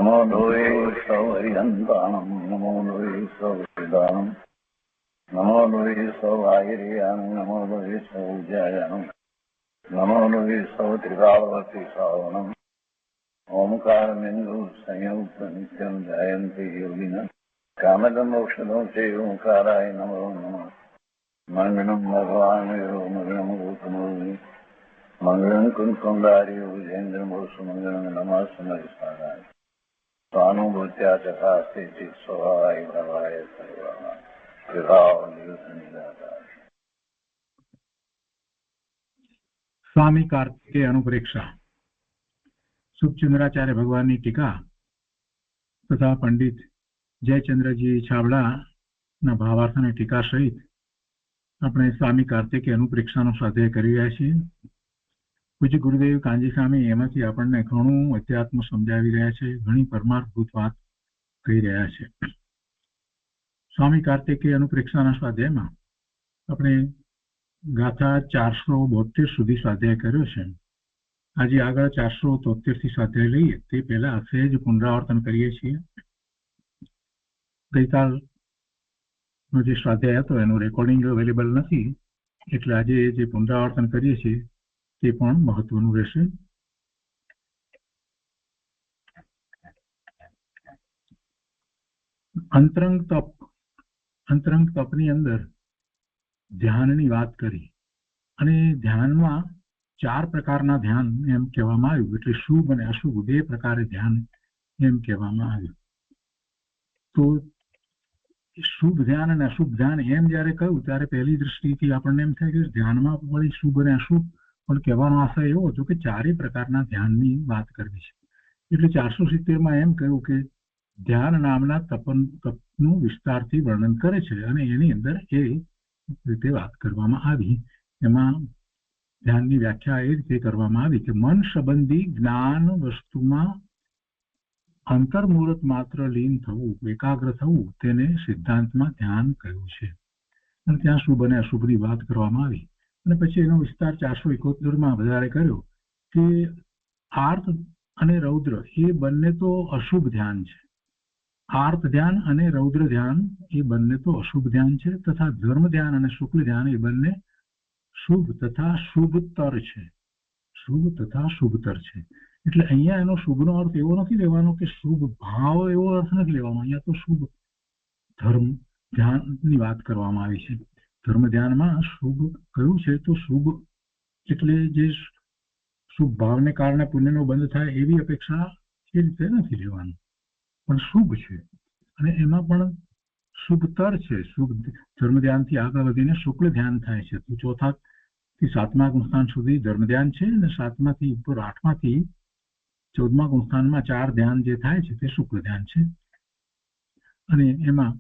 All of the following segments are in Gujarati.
નમો લોહે સૌહરિહંતાણમ નમો લોહે સૌવેદાણમ નમો લોહે સૌઆયર્યાણમ નમો લોહે સૌજ્યાયાણમ નમો લોહે સૌત્રિકાળવતી શ્રાવણમ ઓમકારમિંદુ સંયુક્ત નિત્યમ જયંતિ યોગિના કામદમ ઔષધો છે ઓંકારાય નમો નમઃ મંગળમ ભગવાન મંગળમ ગૌતમોર્મિ મંગળમ કુંકુંડાર્ય વિજેન્દ્રમોષ મંગળમ નમઃ સમયસારાય સ્વાનુભૂત્યા ચકાસ્તે સ્વભાવાય ભવાય સર્વમાં વિભાવ નિદાતા. સ્વામી કાર્તિકેય અનુપ્રેક્ષા સુખચંદ્રાચાર્ય ભગવાનની ટીકા તથા પંડિત જયચંદ્રજી છાબડાના ભાવાર્થ અને ટીકા સહિત આપણે સ્વામી કાર્તિકેય અનુપ્રેક્ષાનો સ્વાધ્યાય કરી રહ્યા છીએ. પૂજ્ય ગુરુદેવ કાંજી સ્વામી એમાંથી આપણને ઘણું અધ્યાત્મ સમજાવી રહ્યા છે, ઘણી પરમાર્થભૂત વાત કહી રહ્યા છે. સ્વામી કાર્તિકેય અનુપ્રેક્ષાના સ્વાધ્યાયમાં આપણે ગાથા 472 સુધી સ્વાધ્યાય કર્યો છે. આજે આગળ 473 થી સ્વાધ્યાય લઈએ તે પહેલા સહેજ પુનરાવર્તન કરીએ છીએ. ગઈકાલનો જે સ્વાધ્યાય હતો એનું રેકોર્ડિંગ અવેલેબલ નથી, એટલે આજે જે પુનરાવર્તન કરીએ છીએ તે પણ મહત્વનું રહેશે. અંતરંગ તપની અંદર ધ્યાનની વાત કરી અને ધ્યાનમાં 4 પ્રકારના ધ્યાન એમ કહેવામાં આવ્યું, એટલે શુભ અને અશુભ 2 પ્રકારે ધ્યાન એમ કહેવામાં આવ્યું. તો શુભ ધ્યાન અને અશુભ ધ્યાન એમ જયારે કહ્યું ત્યારે પહેલી દ્રષ્ટિથી આપણને એમ થાય કે ધ્યાનમાં વળી શુભ અને અશુભ, પણ કહેવાનો આશય એવો હતો કે 4 પ્રકારના ધ્યાનની વાત કરવી છે. એટલે 470માં એમ કહ્યું કે ધ્યાન નામના તપનું વિસ્તારથી વર્ણન કરે છે અને એની અંદર એ રીતે વાત કરવામાં આવી. એમાં ધ્યાનની વ્યાખ્યા એ રીતે કરવામાં આવી કે મન સંબંધી જ્ઞાન વસ્તુમાં અંતર્મુહૂર્ત માત્ર લીન થવું, એકાગ્ર થવું, તેને સિદ્ધાંતમાં ધ્યાન કહ્યું છે. અને ત્યાં શુભ અને અશુભની વાત કરવામાં આવી. અને પછી એનો વિસ્તાર 471માં વધારે કર્યો કે આર્ત અને રૌદ્ર એ બંને તો અશુભ ધ્યાન છે. આર્ત ધ્યાન અને રૌદ્ર ધ્યાન એ બંને તો અશુભ ધ્યાન છે, તથા ધર્મ ધ્યાન અને શુક્લ ધ્યાન એ બંને શુભ તથા શુભતર છે. શુભ તથા શુભતર છે. એટલે અહીંયા એનો શુભનો અર્થ એવો નથી લેવાનો કે શુભ ભાવ, એવો અર્થ નથી લેવાનો. અહીંયા તો શુભ ધર્મ ધ્યાનની વાત કરવામાં આવી છે. ધર્મ ધ્યાનમાં શુભ કયું છે તો શુભ એટલે જે શુભ ભાવને કારણે પુણ્યનો બંધ થાય એવી અપેક્ષા એ રીતે નથી લેવાનું, પણ શુભ છે. અને એમાં પણ શુભતર છે. શુભ ધર્મ ધ્યાનથી આગળ વધીને શુક્લ ધ્યાન થાય છે. તો 4થા થી 7મા ગુણસ્થાન સુધી ધર્મ ધ્યાન છે અને 7માથી ઉપર 8માથી 14મા ગુણસ્થાનમાં 4 ધ્યાન જે થાય છે તે શુક્લ ધ્યાન છે. અને એમાં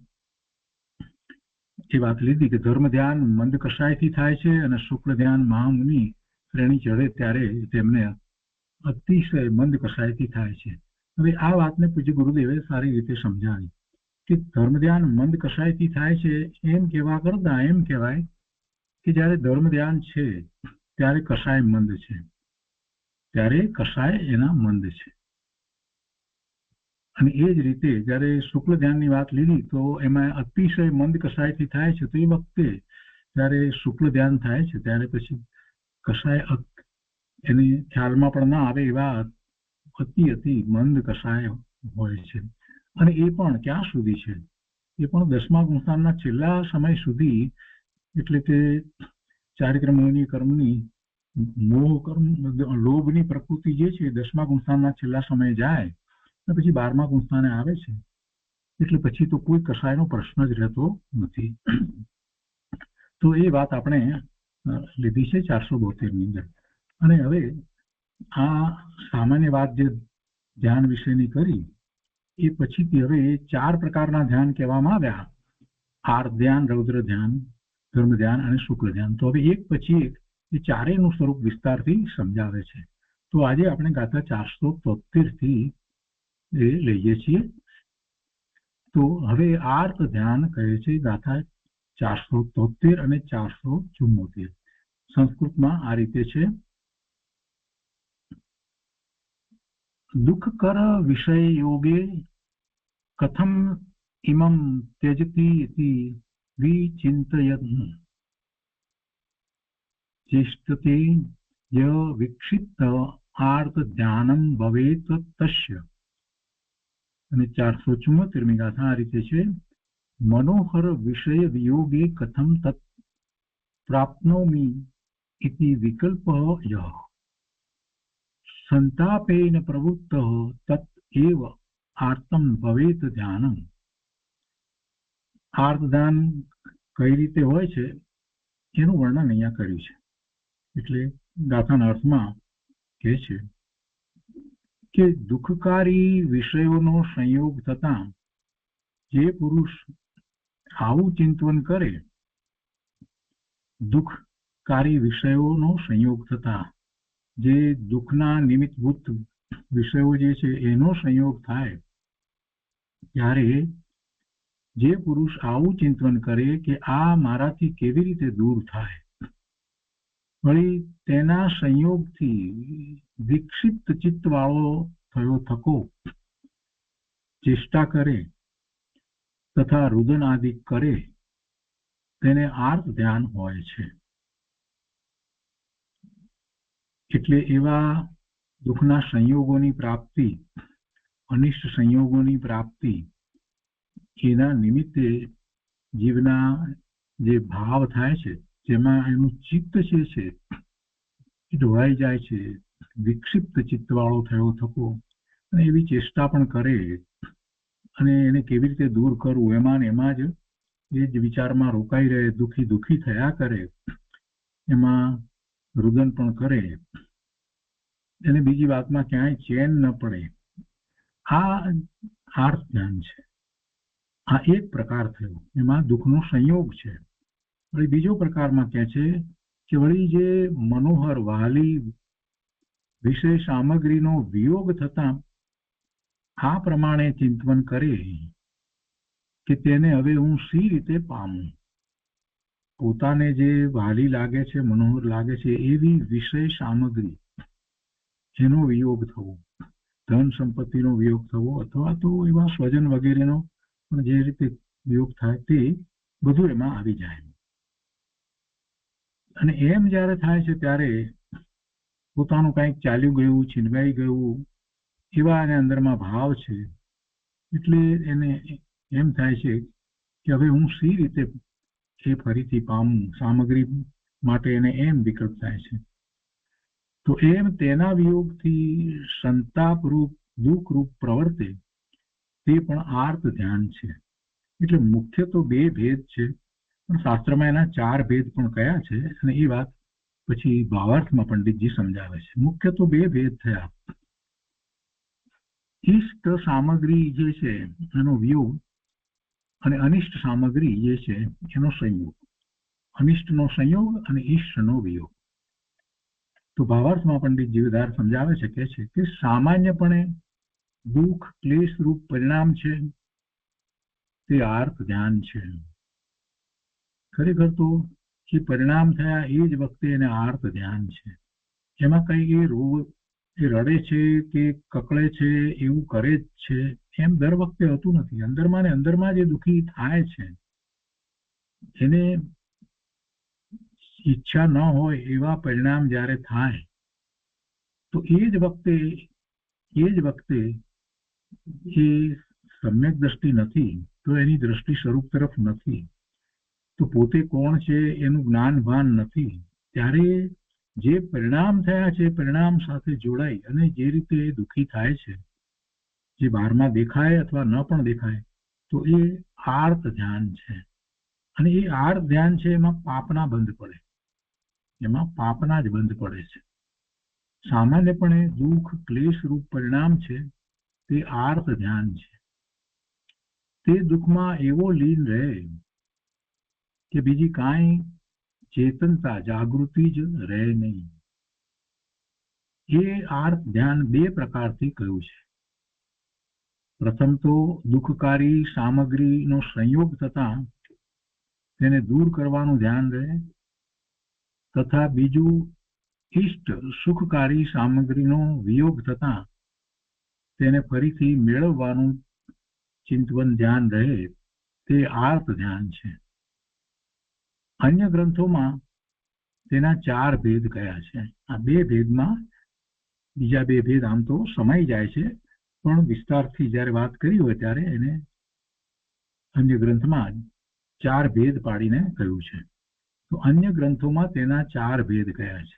એ વાત લીધી કે ધર્મ ધ્યાન મંદ કષાયથી થાય છે અને શુક્લ ધ્યાન મહામુનિ શ્રેણી ચડે ત્યારે તેમને અતિશય મંદ કષાયથી થાય છે. હવે આ વાતને પૂજ્ય ગુરુદેવે સારી રીતે સમજાવી કે ધર્મ ધ્યાન મંદ કષાયથી થાય છે એમ કહેવા કરતા એમ કહેવાય કે જ્યારે ધર્મ ધ્યાન છે ત્યારે કષાય મંદ છે, ત્યારે કષાય એના મંદ છે. અને એ જ રીતે જ્યારે શુક્લ ધ્યાનની વાત લીધી તો એમાં અતિશય મંદ કષાયથી થાય છે, તો એ વખતે જ્યારે શુક્લ ધ્યાન થાય છે ત્યારે પછી કષાય એની ખ્યાલમાં પણ ના આવે એવા અતિ મંદ કષાય હોય છે. અને એ પણ ક્યાં સુધી છે? એ પણ 10મા ગુણસ્થાનના છેલ્લા સમય સુધી. એટલે કે ચારિત્રમોહની કર્મની મોહ કર્મ, લોભની પ્રકૃતિ જે છે 10મા ગુણસ્થાનના છેલ્લા સમયે જાય અને પછી 12મા ગુણસ્થાને આવે છે. એટલે પછી તો કોઈ કષાયનો પ્રશ્ન જ રહેતો નથી. તો એ વાત આપણે લીધી છે 472ની અંદર. અને હવે આ સામાન્ય વાત જે ધ્યાન વિશેની કરી એ પછીથી હવે 4 પ્રકારના ધ્યાન કહેવામાં આવ્યા: આર્ત ધ્યાન, રૌદ્ર ધ્યાન, ધર્મ ધ્યાન અને શુક્લ ધ્યાન. તો હવે એક પછી એક એ ચારેયનું સ્વરૂપ વિસ્તારથી સમજાવે છે. તો આજે આપણે ગાથા 473થી એ લઈએ છીએ. તો હવે આર્ત ધ્યાન કહે છે ગાથા 473 અને 474. સંસ્કૃતમાં આ રીતે છે: દુઃખકર વિષય યોગે કથમ ઇમં ત્યજતિ ઇતિ વિચિંતયન ચેષ્ટતે ય વિક્ષિપ્ત આર્ત ધ્યાનમ ભવેત તસ્ય. અને 474મી ગાથા આ રીતે છે. મનોહર વિષય વિયોગે કથમ તત્ પ્રાપ્નોમિ ઇતિ વિકલ્પ યહ સંતાપેન પ્રવૃત્ત તત એવ આર્તમ ભવેત ધ્યાનમ. આર્ત ધ્યાન કઈ રીતે હોય છે એનું વર્ણન અહીંયા કર્યું છે. એટલે ગાથાના અર્થમાં કહે છે કે દુઃખકારી વિષયોનો સંયોગ થતા જે પુરુષ આવું ચિંતન કરે, દુઃખકારી વિષયોનો સંયોગ થતા જે દુઃખના નિમિત્તભૂત વિષયો જે છે એનો સંયોગ થાય ત્યારે જે પુરુષ આવું ચિંતન કરે કે આ મારાથી કેવી રીતે દૂર થાય, વળી તેના સંયોગથી વિક્ષિપ્ત ચિત્તવાળો થયો થકો ચેષ્ટા કરે તથા રુદન આદિ કરે તેને આર્ત ધ્યાન હોય છે. એટલે એવા દુઃખના સંયોગોની પ્રાપ્તિ, અનિષ્ટ સંયોગોની પ્રાપ્તિ એના નિમિત્તે જીવના જે ભાવ થાય છે, જેમાં એનું ચિત્ત જે છે એ ઢોળાઈ જાય છે, વિક્ષિપ્ત ચિત્તવાળો થયો થકો, અને એવી ચેષ્ટા પણ કરે અને એને કેવી રીતે દૂર કરવું એમાં ને એમાં જ એ જ વિચારમાં રોકાઈ રહે, દુઃખી થયા કરે, એમાં રુદન પણ કરે, એને બીજી વાતમાં ક્યાંય ચેન ન પડે. આ આર્ત ધ્યાન છે. આ એક પ્રકાર થયો, એમાં દુઃખનો સંયોગ છે. વળી બીજો પ્રકારમાં કહે છે કે વળી જે મનોહર વાલી વિષય સામગ્રીનો વિયોગ થતા આ પ્રમાણે ચિંતન કરે કે તેને હવે હું સી રીતે પામું. પોતાને જે વાલી લાગે છે, મનોહર લાગે છે એવી વિષય સામગ્રી એનો વિયોગ થવો, ધન સંપત્તિનો વિયોગ થવો, અથવા તો એવા સ્વજન વગેરેનો પણ જે રીતે વિયોગ થાય તે બધું એમાં આવી જાય. અને એમ જ્યારે થાય છે ત્યારે પોતાનું કંઈક ચાલ્યું ગયું, છીનવાઈ ગયું એવા એને અંદરમાં ભાવ છે. એટલે એને એમ થાય છે કે હવે હું સી રીતે એ ફરીથી પામું, સામગ્રી માટે એને એમ વિકલ્પ થાય છે. તો એમ તેના વિયોગથી સંતાપરૂપ દુઃખરૂપ પ્રવર્તે તે પણ આર્ત ધ્યાન છે. એટલે મુખ્ય તો બે ભેદ છે, પણ શાસ્ત્રમાં એના 4 ભેદ પણ કયા છે અને એ વાત પછી ભાવાર્થમાં પંડિતજી સમજાવે છે. મુખ્ય તો બે ભેદ થયા. ઇષ્ટ સામગ્રી જે છે એનો વિયોગ અને અનિષ્ટ સામગ્રી જે છે એનો સંયોગ. અનિષ્ટનો સંયોગ અને ઇષ્ટનો વિયોગ. તો ભાવાર્થમાં પંડિતજી વધારે સમજાવે છે, કે છે કે સામાન્યપણે દુઃખ ક્લેશ રૂપ પરિણામ છે તે આર્ત ધ્યાન છે. ખરેખર તો જે પરિણામ થયા એ જ વખતે એને આર્ત ધ્યાન છે. એમાં કઈ એ રોગ એ રડે છે કે કકળે છે એવું કરે જ છે એમ દર વખતે હોતું નથી. અંદરમાં ને અંદરમાં જે દુઃખી થાય છે એને ઈચ્છા ન હોય એવા પરિણામ જ્યારે થાય તો એ જ વખતે એ સમ્યક દ્રષ્ટિ નથી, તો એની દ્રષ્ટિ સ્વરૂપ તરફ નથી, તો પોતે કોણ છે એનું જ્ઞાન ભાન નથી. ત્યારે જે પરિણામ થયા છે પરિણામ સાથે જોડાઈ અને જે રીતે દુઃખી થાય છે, જે બહારમાં દેખાય અથવા ન પણ દેખાય, તો એ આર્ત ધ્યાન છે. અને એ આર્ત ધ્યાન છે એમાં પાપના બંધ પડે, એમાં પાપના જ બંધ પડે છે. સામાન્યપણે દુઃખ ક્લેશ રૂપ પરિણામ છે તે આર્ત ધ્યાન છે. તે દુઃખમાં એવો લીન રહે કે બીજી કાંઈ ચેતનતા જાગૃતિ જ રહે નહીં. એ આર્ત ધ્યાન બે પ્રકારથી કહ્યું છે. પ્રથમ તો દુઃખકારી સામગ્રીનો સંયોગ થતા તેને દૂર કરવાનું ધ્યાન રહે, તથા બીજું ઇષ્ટ સુખકારી સામગ્રીનો વિયોગ થતા તેને ફરીથી મેળવવાનું ચિંતવન ધ્યાન રહે તે આર્ત ધ્યાન છે. અન્ય ગ્રંથોમાં તેના 4 ભેદ કયા છે. આ 2 ભેદમાં બીજા 2 ભેદ આમ તો સમાઈ જાય છે, પણ વિસ્તારથી જ્યારે વાત કરી હોય ત્યારે એને અન્ય ગ્રંથમાં 4 ભેદ પાડીને કહ્યું છે. તો અન્ય ગ્રંથોમાં તેના 4 ભેદ કયા છે.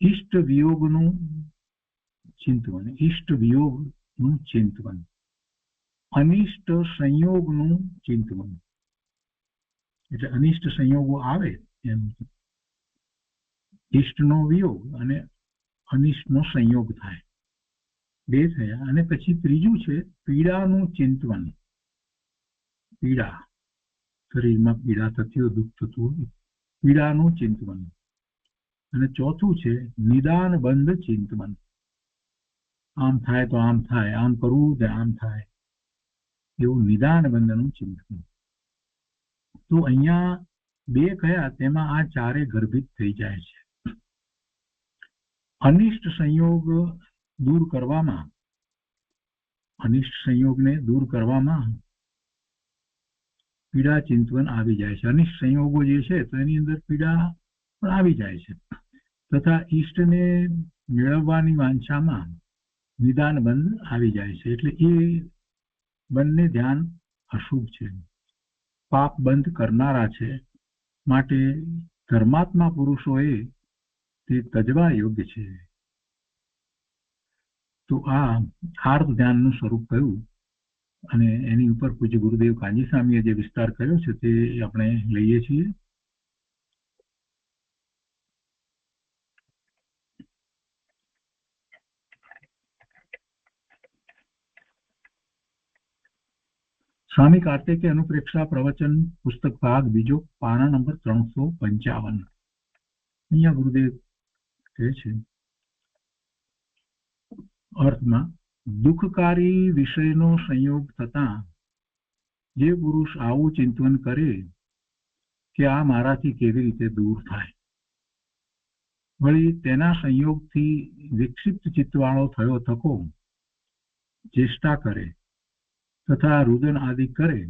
ઇષ્ટ વિયોગનું ચિંતવન, ઇષ્ટ વિયોગનું ચિંતવન, અનિષ્ટ સંયોગનું ચિંતવન, એટલે અનિષ્ટ સંયોગો આવે એમ, ઇષ્ટનો વિયોગ અને અનિષ્ટનો સંયોગ થાય, 2 થયા. અને પછી ત્રીજું છે પીડાનું ચિંતવન, પીડા, શરીરમાં પીડા થતી હોય, દુઃખ થતું હોય, પીડાનું ચિંતવન. અને ચોથું છે નિદાન બંધ ચિંતવન, આમ થાય તો આમ થાય, આમ કરવું તો આમ થાય, એવું નિદાન બંધનું ચિંતન. તો અહીંયા 2 કયા તેમાં આ 4 ગર્ભિત થઈ જાય છે. અનિષ્ટ સંયોગ દૂર કરવામાં, અનિષ્ટ સંયોગને દૂર કરવામાં પીડા ચિંતવન આવી જાય છે. અનિષ્ટ સંયોગો જે છે તો એની અંદર પીડા પણ આવી જાય છે. તથા ઈષ્ટને મેળવવાની વાંછામાં નિદાન બંધ આવી જાય છે. એટલે એ બંને ધ્યાન અશુભ છે, પાપ બંધ કરનારા છે. માટે ધર્માત્મા પુરુષોએ તે તજવા યોગ્ય છે. તો આ આર્ત ધ્યાનનું સ્વરૂપ કયું અને એની ઉપર પૂજ્ય ગુરુદેવ કાંજી સ્વામીએ જે વિસ્તાર કર્યો છે તે આપણે લઈએ છીએ. સ્વામી કાર્તિકે અનુપ્રેક્ષા પ્રવચન પુસ્તક ભાગ બીજો, પાના નંબર 355. અહીંયા ગુરુદેવ કહે છે અર્થમાં, દુઃખકારી વિષયનો સંયોગ થતા જે પુરુષ આવું ચિંતન કરે કે આ મારાથી કેવી રીતે દૂર થાય, વળી તેના સંયોગથી વિક્ષિપ્ત ચિત્તવાળો થયો થકો ચેષ્ટા કરે તથા રુદન આદિ કરે,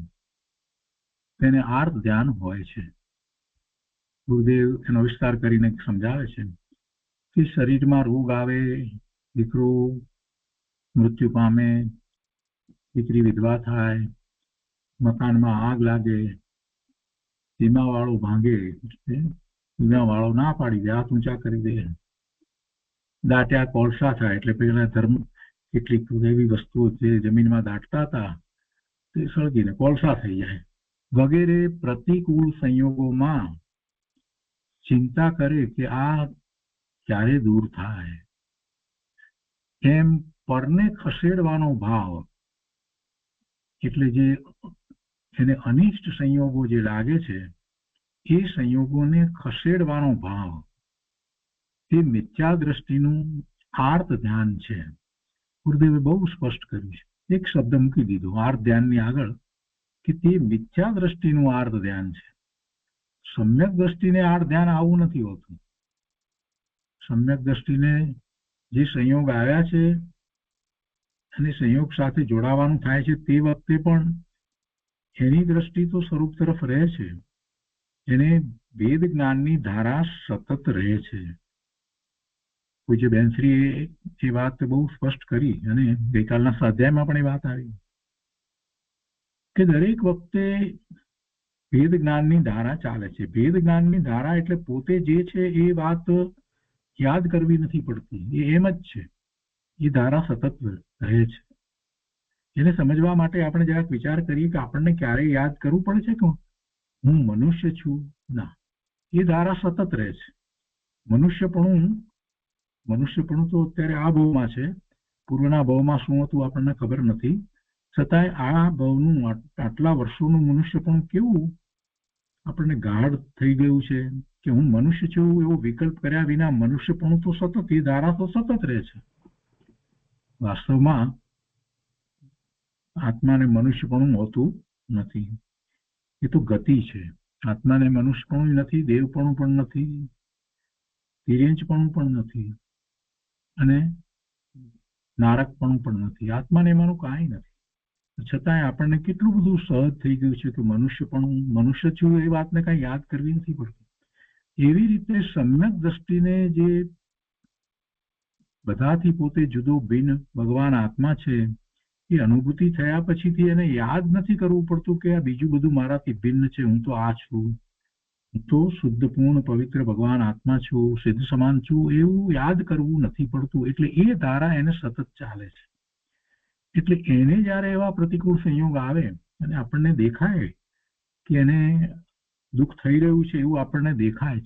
તેને આર્ત ધ્યાન હોય છે. ગુરુદેવ એનો વિસ્તાર કરીને સમજાવે છે કે શરીરમાં રોગ આવે, દીકરો મૃત્યુ પામે, દીકરી વિધવા થાય, મકાનમાં આગ લાગે, વીમાવાળો ભાંગે, વીમાવાળો ના પાડી દે, હાથ ઊંચા કરી દે, દાટ્યા કોળસા થાય, એટલે પેલા ધર્મ કેટલીક એવી વસ્તુઓ જે જમીનમાં દાટતા હતા તે સળગીને કોળસા થઈ જાય વગેરે પ્રતિકૂળ સંયોગોમાં ચિંતા કરે કે આ ક્યારે દૂર થાય, એમ પરને ખસેડવાનો ભાવ, એટલે જે એને અનિષ્ટ સંયોગો જે લાગે છે એ સંયોગોને ખસેડવાનો ભાવ, એ મિથ્યા દ્રષ્ટિનું આર્ત ધ્યાન છે. ગુરુદેવે બહુ સ્પષ્ટ કર્યું છે, એક શબ્દ મૂકી દીધો આર્ત ધ્યાનની આગળ કે તે મિથ્યા દ્રષ્ટિનું આર્ત ધ્યાન છે. સમ્યક દ્રષ્ટિને આર્ત ધ્યાન આવું નથી હોતું. સમ્યક દ્રષ્ટિને જે સંયોગ આવ્યા છે અને સંયોગ સાથે જોડાવાનું થાય છે તે વખતે પણ એની દ્રષ્ટિ તો સ્વરૂપ તરફ રહે છે, એને વેદ જ્ઞાનની ધારા સતત રહે છે. પૂજ્ય બેનશ્રીએ એ વાત બહુ સ્પષ્ટ કરી અને ગઈકાલના સ્વાધ્યાયમાં પણ એ વાત આવી કે દરેક વખતે વેદ જ્ઞાનની ધારા ચાલે છે. વેદ જ્ઞાનની ધારા એટલે પોતે જે છે એ વાત યાદ કરવી નથી પડતી, એ એમ જ છે, એ ધારા સતત રહે છે. એને સમજવા માટે આપણે જરાક વિચાર કરીએ કે આપણને ક્યારે યાદ કરવું પડે છે કે હું મનુષ્ય છું. ના, એ ધારા સતત રહે છે. મનુષ્યપણું તો અત્યારે આ ભવમાં છે, પૂર્વના ભવમાં શું હતું આપણને ખબર નથી, છતાંય આ ભવનું આટલા વર્ષોનું મનુષ્યપણું કેવું આપણને ગાઢ થઈ ગયું છે કે હું મનુષ્ય છું એવો વિકલ્પ કર્યા વિના મનુષ્યપણું તો સતત, એ ધારા તો સતત રહે છે. વાસ્તવમાં આત્માને મનુષ્યપણું હોતું નથી, એ તો ગતિ છે. આત્માને મનુષ્યપણું નથી, દેવપણું પણ નથી, તિર્યંચપણું પણ નથી અને નારકપણું પણ નથી, આત્માને એમાંનું કાંઈ નથી. છતાંય આપણને કેટલું બધું સહજ થઈ ગયું છે કે મનુષ્ય છું એ વાતને કાંઈ યાદ કરવી નથી પડતી. એવી રીતે સમ્યક દ્રષ્ટિને જે બધાથી પોતે જુદો ભિન્ન ભગવાન આત્મા છે એ અનુભૂતિ થયા પછીથી એને યાદ નથી કરવું પડતું કે આ બીજું બધું મારાથી ભિન્ન છે, હું તો આ છું, હું તો શુદ્ધ પૂર્ણ પવિત્ર ભગવાન આત્મા છું, સિદ્ધ સમાન છું, એવું યાદ કરવું નથી પડતું. એટલે એ ધારા એને સતત ચાલે છે. એટલે એને જયારે એવા પ્રતિકૂળ સંયોગ આવે અને આપણને દેખાય કે એને દુઃખ થઈ રહ્યું છે એવું આપણને દેખાય,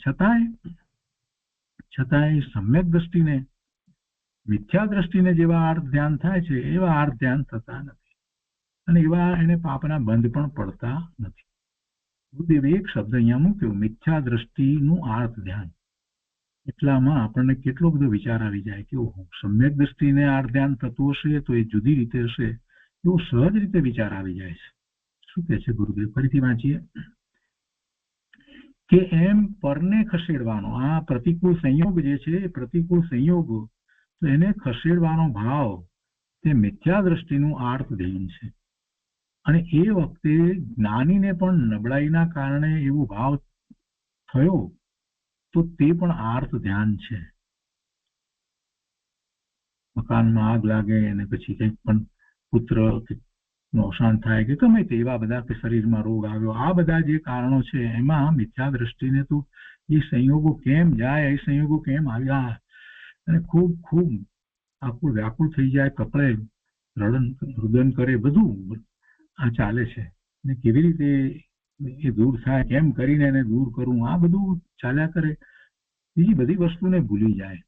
છતાંય સમ્યક દ્રષ્ટિને મિથ્યા દ્રષ્ટિને જેવા આર્થ ધ્યાન થાય છે એવા આર્થ ધ્યાન થતા નથી અને એવા એને પાપના બંધ પણ પડતા નથી. ગુરુદેવે એક શબ્દ અહીંયા મૂક્યો, મિથ્યા દ્રષ્ટિનું આર્થ ધ્યાન. એટલામાં આપણને કેટલો બધો વિચાર આવી જાય કે ઓહો, સમ્યક દ્રષ્ટિને આર્થ ધ્યાન થતું હશે તો એ જુદી રીતે હશે, એવો સહજ રીતે વિચાર આવી જાય છે. શું કહે છે ગુરુદેવ? ફરીથી વાંચીએ કે એમ પરને ખસેડવાનો આ પ્રતિકૂળ સંયોગ જે છે એ પ્રતિકૂળ સંયોગ તો એને ખસેડવાનો ભાવ તે મિથ્યા દ્રષ્ટિનું આર્થ ધ્યાન છે. અને એ વખતે જ્ઞાનીને પણ નબળાઈના કારણે એવો ભાવ થયો તો તે પણ આર્થ ધ્યાન છે. મકાનમાં આગ લાગે અને પછી કંઈક પણ પુત્ર નું અવસાન થાય કે ગમે તે એવા બધા કે શરીરમાં રોગ આવ્યો, આ બધા જે કારણો છે એમાં મિથ્યા દ્રષ્ટિને તો એ સંયોગો કેમ જાય, એ સંયોગો કેમ આવ્યા અને ખૂબ ખૂબ આખું વ્યાકુળ થઈ જાય, કપડે રુદન કરે, બધું આ ચાલે છે. ને કેવી રીતે એ દૂર થાય, કેમ કરીને એને દૂર કરવું, આ બધું ચાલ્યા કરે, બીજી બધી વસ્તુને ભૂલી જાય.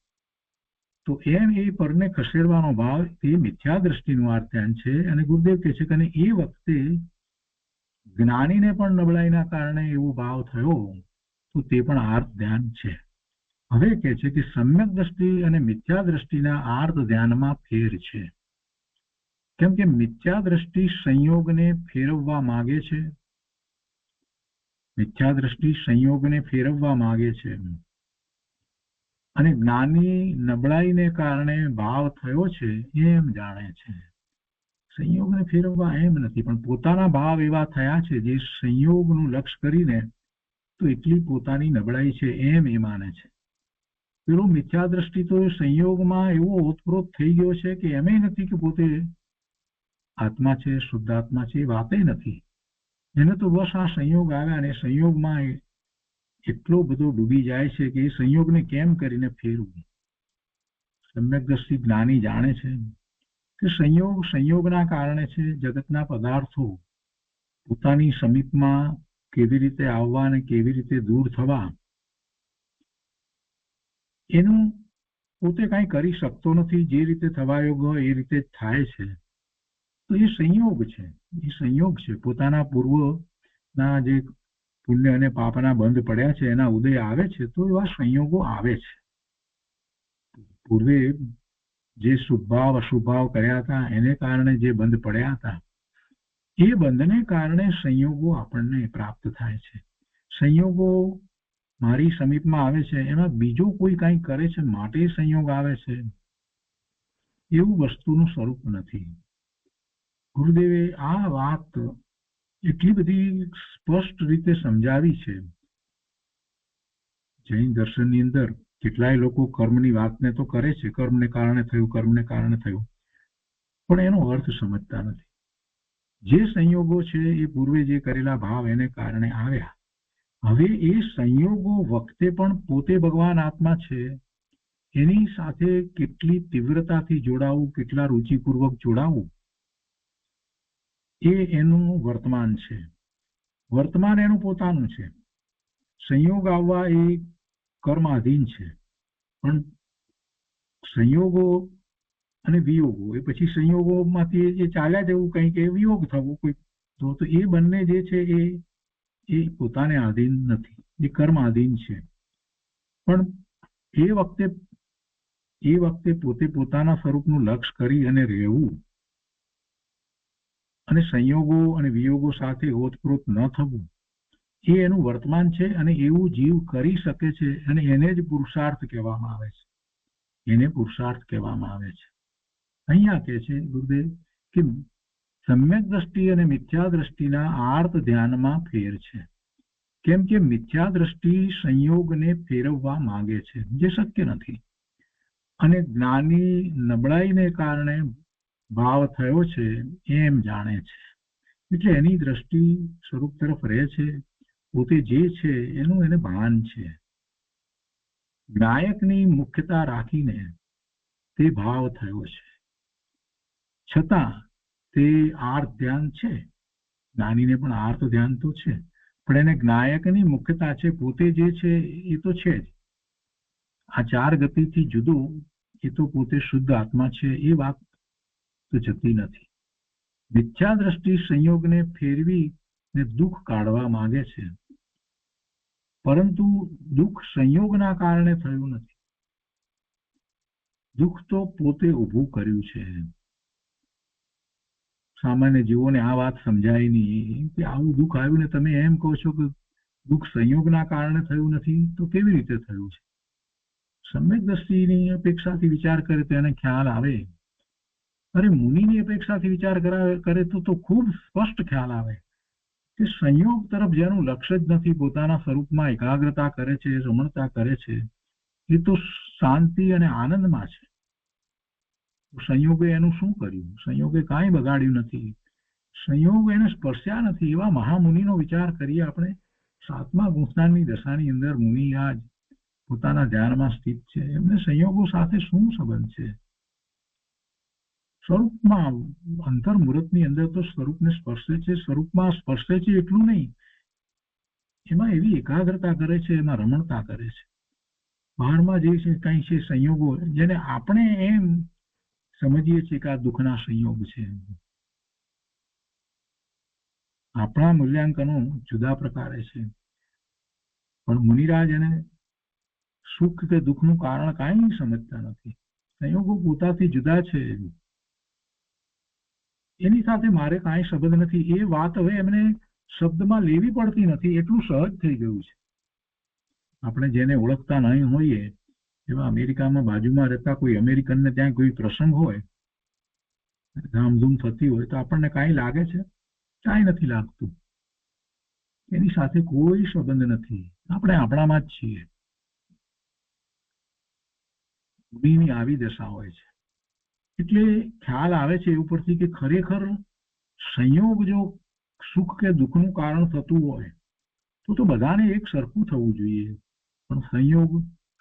તો એમ એ પરને ખસેડવાનો ભાવ એ મિથ્યા દ્રષ્ટિનું આર્થ ધ્યાન છે. અને ગુરુદેવ કહે છે કે એ વખતે જ્ઞાનીને પણ નબળાઈના કારણે એવો ભાવ થયો તો તે પણ આર્થ ધ્યાન છે. હવે કહે છે કે સમ્યક દ્રષ્ટિ અને મિથ્યા દ્રષ્ટિના આર્થ ધ્યાનમાં ફેર છે. કેમ કે મિથ્યા દ્રષ્ટિ સંયોગને ફેરવવા માંગે છે, મિથ્યા દ્રષ્ટિ સંયોગને ફેરવવા માંગે છે અને જ્ઞાની નબળાઈને કારણે ભાવ થયો છે એમ જાણે છે. સંયોગને ફેરવવા એમ નથી, પણ પોતાના ભાવ એવા થયા છે જે સંયોગનું લક્ષ્ય કરીને તો એટલી પોતાની નબળાઈ છે એમ એ માને છે. પેલો મિથ્યા દ્રષ્ટિ તો સંયોગમાં એવો ઓતપ્રોત થઈ ગયો છે કે એમ નથી કે પોતે આત્મા છે, શુદ્ધ આત્મા છે, એ વાતે નથી. એને તો બસ આ સંયોગ આવ્યા અને સંયોગમાં એટલો બધો ડૂબી જાય છે કે એ સંયોગને કેમ કરીને ફેરવું. સમ્યક દ્રષ્ટિ જ્ઞાની જાણે છે કે સંયોગના કારણે છે જગતના પદાર્થો પોતાની સમીપમાં કેવી રીતે આવવા અને કેવી રીતે દૂર થવા એનું પોતે કાંઈ કરી શકતો નથી. જે રીતે થવા યોગ હોય એ રીતે થાય છે. તો એ સંયોગ છે, એ સંયોગ છે. પોતાના પૂર્વના જે પુણ્ય અને પાપના બંધ પડ્યા છે એના ઉદય આવે છે તો એવા સંયોગો આવે છે. પૂર્વે જે શુભભાવ અશુભભાવ કર્યા હતા એને કારણે જે બંધ પડ્યા હતા એ બંધને કારણે સંયોગો આપણને પ્રાપ્ત થાય છે. સંયોગો મારી સમીપમાં આવે છે, એમાં બીજો કોઈ કંઈ કરે છે માટે સંયોગ આવે છે, એવું વસ્તુનું સ્વરૂપ નથી. ગુરુદેવે આ વાત એટલી બધી સ્પષ્ટ રીતે સમજાવી છે. જૈન દર્શનની અંદર કેટલાય લોકો કર્મની વાતને તો કરે છે, કર્મને કારણે થયું, કર્મને કારણે થયું, પણ એનો અર્થ સમજતા નથી. જે સંયોગો છે એ પૂર્વે જે કરેલા ભાવ એને કારણે આવ્યા. હવે એ સંયોગો વખતે પણ પોતે ભગવાન આત્મા છે એની સાથે કેટલી તીવ્રતાથી જોડાવું, કેટલા રુચિપૂર્વક જોડાવું, એ એનું વર્તમાન છે. વર્તમાન એનું પોતાનું છે. સંયોગ આવવા એ કર્માધીન છે, પણ સંયોગો અને વિયોગો એ પછી સંયોગોમાંથી જે ચાલ્યા જવું કંઈક એ વિયોગ થવું કોઈ તો એ બંને જે છે એ પોતાને આધીન નથી, એ કર્માધીન છે. પણ એ વખતે પોતે પોતાના સ્વરૂપનું લક્ષ્ય કરી અને રહેવું અને સંયોગો અને વિયોગો સાથે ઓતપ્રોત ન થવું એ એનું વર્તમાન છે. અને એવું જીવ કરી શકે છે અને એને જ પુરુષાર્થ કહેવામાં આવે છે, એને પુરુષાર્થ કહેવામાં આવે છે. અહીંયા કે છે ગુરુદેવ કે સમ્યક દ્રષ્ટિ અને મિથ્યા દ્રષ્ટિના આર્ત ધ્યાનમાં ફેર છે. કેમ કે મિથ્યા દ્રષ્ટિ સંયોગને ફેરવવા માંગે છે, જે શક્ય નથી, અને જ્ઞાની નબળાઈને કારણે ભાવ થયો છે એમ જાણે છે, એટલે એની દ્રષ્ટિ સ્વરૂપ તરફ રહે છે, પોતે જે છે એનું એને ભાન છે. નાયકની મુખ્યતા રાખીને તે ભાવ થયો છે, છતાં તે આર્ત ધ્યાન છે. જ્ઞાનીને પણ આર્ત ધ્યાન તો છે, પણ એને જ્ઞાયકની મુખ્યતા છે, પોતે જે છે એ તો છે જ. આ ચાર ગતિથી જુદો એ તો પોતે શુદ્ધ આત્મા છે, એ વાત તો જતી નથી. મિથ્યા દ્રષ્ટિ સંયોગને ફેરવી ને દુઃખ કાઢવા માંગે છે, પરંતુ દુઃખ સંયોગના કારણે થયું નથી. દુઃખ તો પોતે ઊભું કર્યું છે. સામાન્ય જીવોને આ વાત સમજાય નહીં કે આવું દુઃખ આવ્યું ને તમે એમ કહો છો કે દુઃખ સંયોગના કારણે થયું નથી, તો કેવી રીતે થયું છે? સમ્યક દ્રષ્ટિની અપેક્ષાથી વિચાર કરે તો એને ખ્યાલ આવે. અરે મુનિની અપેક્ષાથી વિચાર કરે તો ખૂબ સ્પષ્ટ ખ્યાલ આવે કે સંયોગ તરફ જેનું લક્ષ્ય જ નથી, પોતાના સ્વરૂપમાં એકાગ્રતા કરે છે, રમણતા કરે છે, એ તો શાંતિ અને આનંદમાં છે. સંયોગે એનું શું કર્યું? સંયોગે કાંઈ બગાડ્યું નથી, સંયોગ એને સ્પર્શ્યા નથી. એવા મહામુનિનો વિચાર કરીએ આપણે. 7મા ગુંફનાની દશાની અંદર મુનિ આજ પોતાના ધ્યાનમાં સ્થિત છે, એમને સંયોગો સાથે શું સંબંધ છે? સ્વરૂપમાં અંતર્મુહૂર્તની અંદર તો સ્વરૂપને સ્પર્શે છે, સ્વરૂપમાં સ્પર્શે છે એટલું નહીં, એમાં એવી એકાગ્રતા કરે છે, એમાં રમણતા કરે છે. બહારમાં જે છે કંઈ છે સંયોગો, જેને આપણે એમ સમજીએ છીએ કે આ દુઃખના સંયોગ છે. આપણા મૂલ્યાંકનો જુદા પ્રકારે છે, પણ મુનિરાજ એને સુખ કે દુઃખનું કારણ કાંઈ સમજતા નથી. સંયોગો પોતાથી જુદા છે, એની સાથે મારે કાંઈ સંબંધ નથી. એ વાત હવે એમને શબ્દમાં લેવી પડતી નથી, એટલું સહજ થઈ ગયું છે. આપણે જેને ઓળખતા નહીં હોઈએ, એવા અમેરિકામાં બાજુમાં રહેતા કોઈ અમેરિકનને ત્યાં કોઈ પ્રસંગ હોય, ધામધૂમ થતી હોય, તો આપણને કાંઈ લાગે છે? કાંઈ નથી લાગતું. એની સાથે કોઈ સંબંધ નથી, આપણે આપણામાં જ છીએ. મુનિની આવી દશા હોય છે, એટલે ખ્યાલ આવે છે એ ઉપરથી કે ખરેખર સંયોગ જો સુખ કે દુઃખનું કારણ થતું હોય તો બધાને એક સરખું થવું જોઈએ, પણ સંયોગ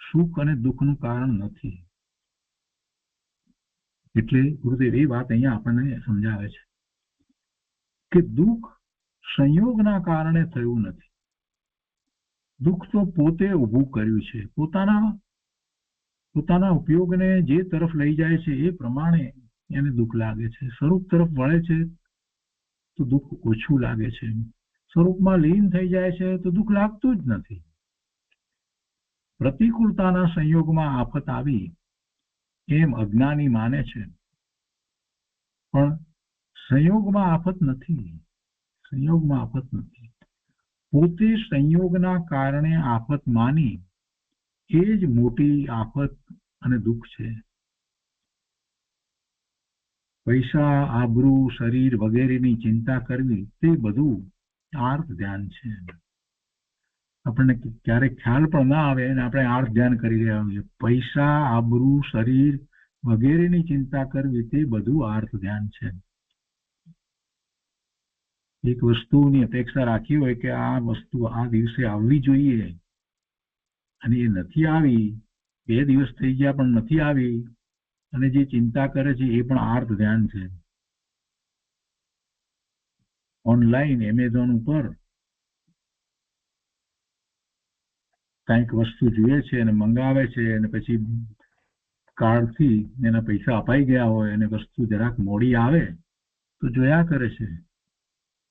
સુખ અને દુઃખનું કારણ નથી. એટલે ગુરુદેવ એ વાત અહીંયા આપણને સમજાવે છે કે દુઃખ સંયોગના કારણે થયું નથી. દુઃખ તો પોતે ઊભું કર્યું છે. પોતાના ઉપયોગને જે તરફ લઈ જાય છે એ પ્રમાણે એને દુઃખ લાગે છે. સ્વરૂપ તરફ વળે છે તો દુઃખ ઓછું લાગે છે. સ્વરૂપમાં લીન થઈ જાય છે તો દુઃખ લાગતું જ નથી. પ્રતિકૂળતાના સંયોગમાં આફત આવી એમ અજ્ઞાની માને છે, પણ સંયોગમાં આફત નથી. સંયોગમાં આફત નથી. પોતે સંયોગના કારણે આફત માની એ જ મોટી આફત અને દુઃખ છે. પૈસા, આબરૂ, શરીર વગેરેની ચિંતા કરવી તે બધું આર્ત ધ્યાન છે. આપણને ક્યારેક ખ્યાલ પણ ના આવે અને આપણે આર્ત ધ્યાન કરી રહ્યા હોઈએ. પૈસા, આબરૂ, શરીર વગેરેની ચિંતા કરવી તે બધું આર્ત ધ્યાન છે. એક વસ્તુની અપેક્ષા રાખી હોય કે આ વસ્તુ આ દિવસે આવવી જોઈએ અને એ નથી આવી, 2 દિવસ થઈ ગયા પણ નથી આવી, અને જે ચિંતા કરે છે એ પણ આર્ત ધ્યાન છે. ઓનલાઈન એમેઝોન ઉપર કંઈક વસ્તુ જોઈએ છે અને મંગાવે છે, અને પછી કાર્ડથી એના પૈસા અપાઈ ગયા હોય અને વસ્તુ જરાક મોડી આવે તો જોયા કરે છે,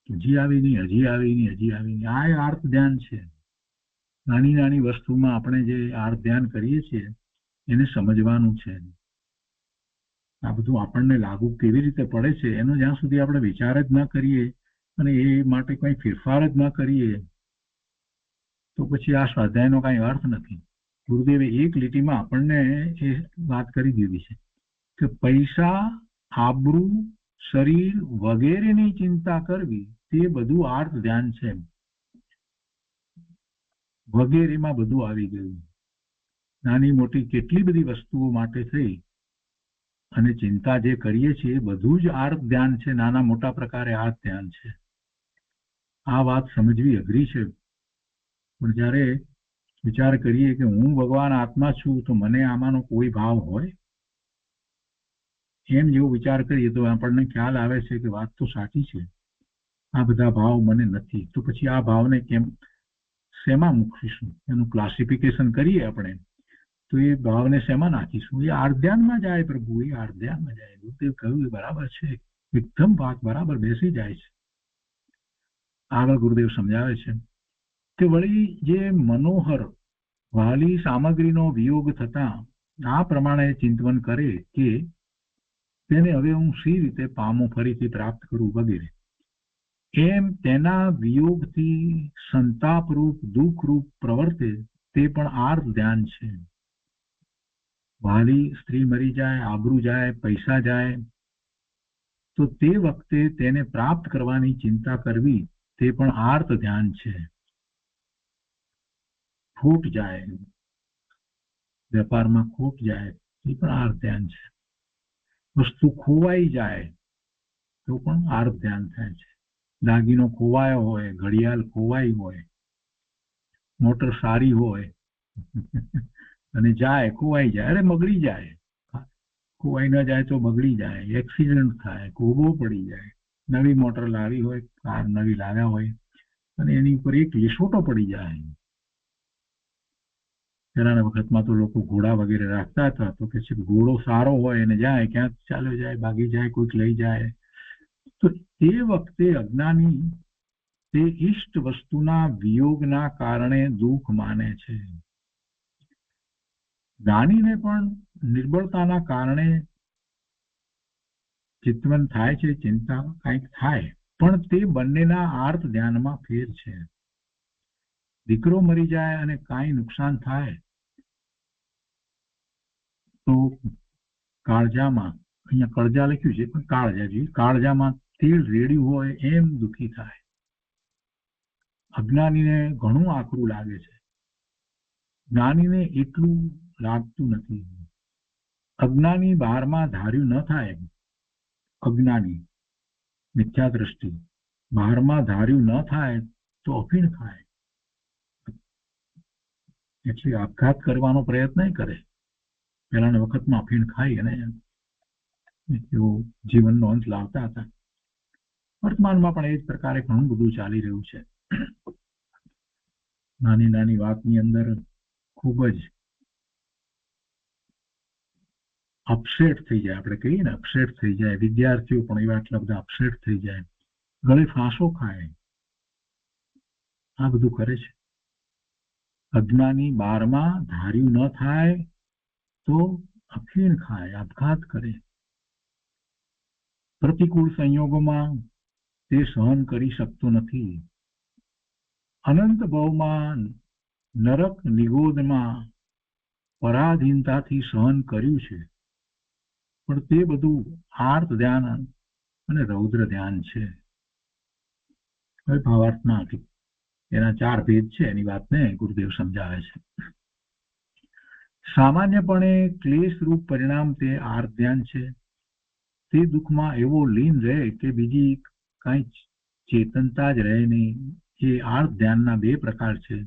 હજી આવી નહીં, હજી આવી નહીં, હજી આવી નહીં. આ આર્ત ધ્યાન છે. નાની નાની વસ્તુમાં આપણે જે આર્ત ધ્યાન કરીએ છીએ એને સમજવાનું છે. આ બધું આપણને લાગુ કેવી રીતે પડે છે એનો જ્યાં સુધી આપણે વિચાર જ ના કરીએ અને એ માટે કંઈ ફેરફાર જ ના કરીએ તો પછી આ સ્વાધ્યાયનો કાંઈ અર્થ નથી. ગુરુદેવે એક લીટીમાં આપણને એ વાત કરી દીધી છે કે પૈસા, આબરૂ, શરીર વગેરેની ચિંતા કરવી તે બધું આર્ત ધ્યાન છે. વગેરેમાં બધું આવી ગયું. નાની મોટી કેટલી બધી વસ્તુઓ માટે થઈ અને ચિંતા જે કરીએ છીએ એ બધું જ આર્ત ધ્યાન છે. નાના મોટા પ્રકારે આર્ત ધ્યાન છે. આ વાત સમજવી અઘરી છે, પણ જ્યારે વિચાર કરીએ કે હું ભગવાન આત્મા છું તો મને આમાંનો કોઈ ભાવ હોય, એમ જેવો વિચાર કરીએ તો આપણને ખ્યાલ આવે છે કે વાત તો સાચી છે. આ બધા ભાવ મને નથી, તો પછી આ ભાવને કેમ શેમાં મૂકીશું? એનું ક્લાસિફિકેશન કરીએ આપણે તો એ ભાવને શેમાં નાખીશું? એ આર્ત ધ્યાનમાં જાય. પ્રભુ, એ આર્ત ધ્યાનમાં જાય. ગુરુદેવ કહ્યું એ બરાબર છે, એકદમ વાત બરાબર બેસી જાય છે. આગળ ગુરુદેવ સમજાવે છે કે વળી જે મનોહર વાલી સામગ્રીનો વિયોગ થતા આ પ્રમાણે ચિંતન કરે કે તેને હવે હું સી રીતે પામું, ફરીથી પ્રાપ્ત કરું વગેરે, એમ તેના વિયોગથી સંતાપરૂપ દુઃખરૂપ પ્રવર્તે તે પણ આર્ત ધ્યાન છે. વાલી સ્ત્રી મરી જાય, આબરૂ જાય, પૈસા જાય તો તે વખતે તેને પ્રાપ્ત કરવાની ચિંતા કરવી તે પણ આર્ત ધ્યાન છે. ખોટ જાય, વેપારમાં ખોટ જાય એ પણ આર્ત ધ્યાન છે. વસ્તુ ખોવાઈ જાય તો પણ આર્ત ધ્યાન થાય છે. દાગીનો ખોવાયો હોય, ઘડિયાળ ખોવાઈ હોય, મોટર સારી હોય અને જાય, ખોવાઈ જાય, અરે બગડી જાય, ખોવાઈ ન જાય તો બગડી જાય, એક્સિડન્ટ થાય, ખોબો પડી જાય. નવી મોટર લાવી હોય, કાર નવી લાવ્યા હોય અને એની ઉપર એક લીસોટો પડી જાય. પહેલાના વખતમાં તો લોકો ઘોડા વગેરે રાખતા હતા, તો કે છે ઘોડો સારો હોય અને જાય, ક્યાંક ચાલ્યો જાય, ભાગી જાય, કોઈક લઈ જાય, તો તે વખતે અજ્ઞાની તે ઈષ્ટ વસ્તુના વિયોગના કારણે દુઃખ માને છે. જ્ઞાનીને પણ નિર્બળતાના કારણે ચિંતન થાય છે, ચિંતા કંઈક થાય, પણ તે બંનેના આર્ત ધ્યાનમાં ફેર છે. દીકરો મરી જાય અને કાંઈ નુકસાન થાય તો કાળજામાં, અહીંયા કળજા લખ્યું છે પણ કાળજા જોઈએ, કાળજામાં તેલ રેડ્યું હોય એમ દુઃખી થાય. અજ્ઞાનીને ઘણું આકરું લાગે છે, જ્ઞાનીને એટલું લાગતું નથી. અજ્ઞાની બહારમાં ધાર્યું ન થાય, અજ્ઞાની મિથ્યા દ્રષ્ટિ બહારમાં ધાર્યું ન થાય તો અફીણ ખાય, એટલે આપઘાત કરવાનો પ્રયત્ન કરે. પહેલાના વખતમાં અફીણ ખાઈ અને તેઓ જીવનનો અંત લાવતા હતા. વર્તમાનમાં પણ એ જ પ્રકારે ઘણું બધું ચાલી રહ્યું છે. નાની નાની વાતની અંદર ખૂબ જ અપસેટ થઈ જાય, આપણે કહીએ ને અપસેટ થઈ જાય. વિદ્યાર્થીઓ પણ એવા આટલા બધા અપસેટ થઈ જાય, ગળે ફાંસો ખાય, આ બધું કરે છે. અજ્ઞાની બારમાં ધાર્યું ન થાય તો અફીણ ખાય, આપઘાત કરે. પ્રતિકૂળ સંયોગોમાં તે સહન કરી શકતો નથી. અનંત ભવમાં નરક નિગોદમાં પરાધીનતાથી સહન કર્યું છે, પણ તે બધું આર્ત ધ્યાન અને રૌદ્ર ધ્યાન છે. હવે ભાવાર્થના એના 4 ભેદ છે, એની વાતને ગુરુદેવ સમજાવે છે. સામાન્યપણે ક્લેશરૂપ પરિણામ તે આર્ત ધ્યાન છે. તે દુઃખમાં એવો લીન રહે કે બીજી કઈ ચેતનતા જ રહે નહીં. એ આર્ત ધ્યાનના 2 પ્રકાર છે.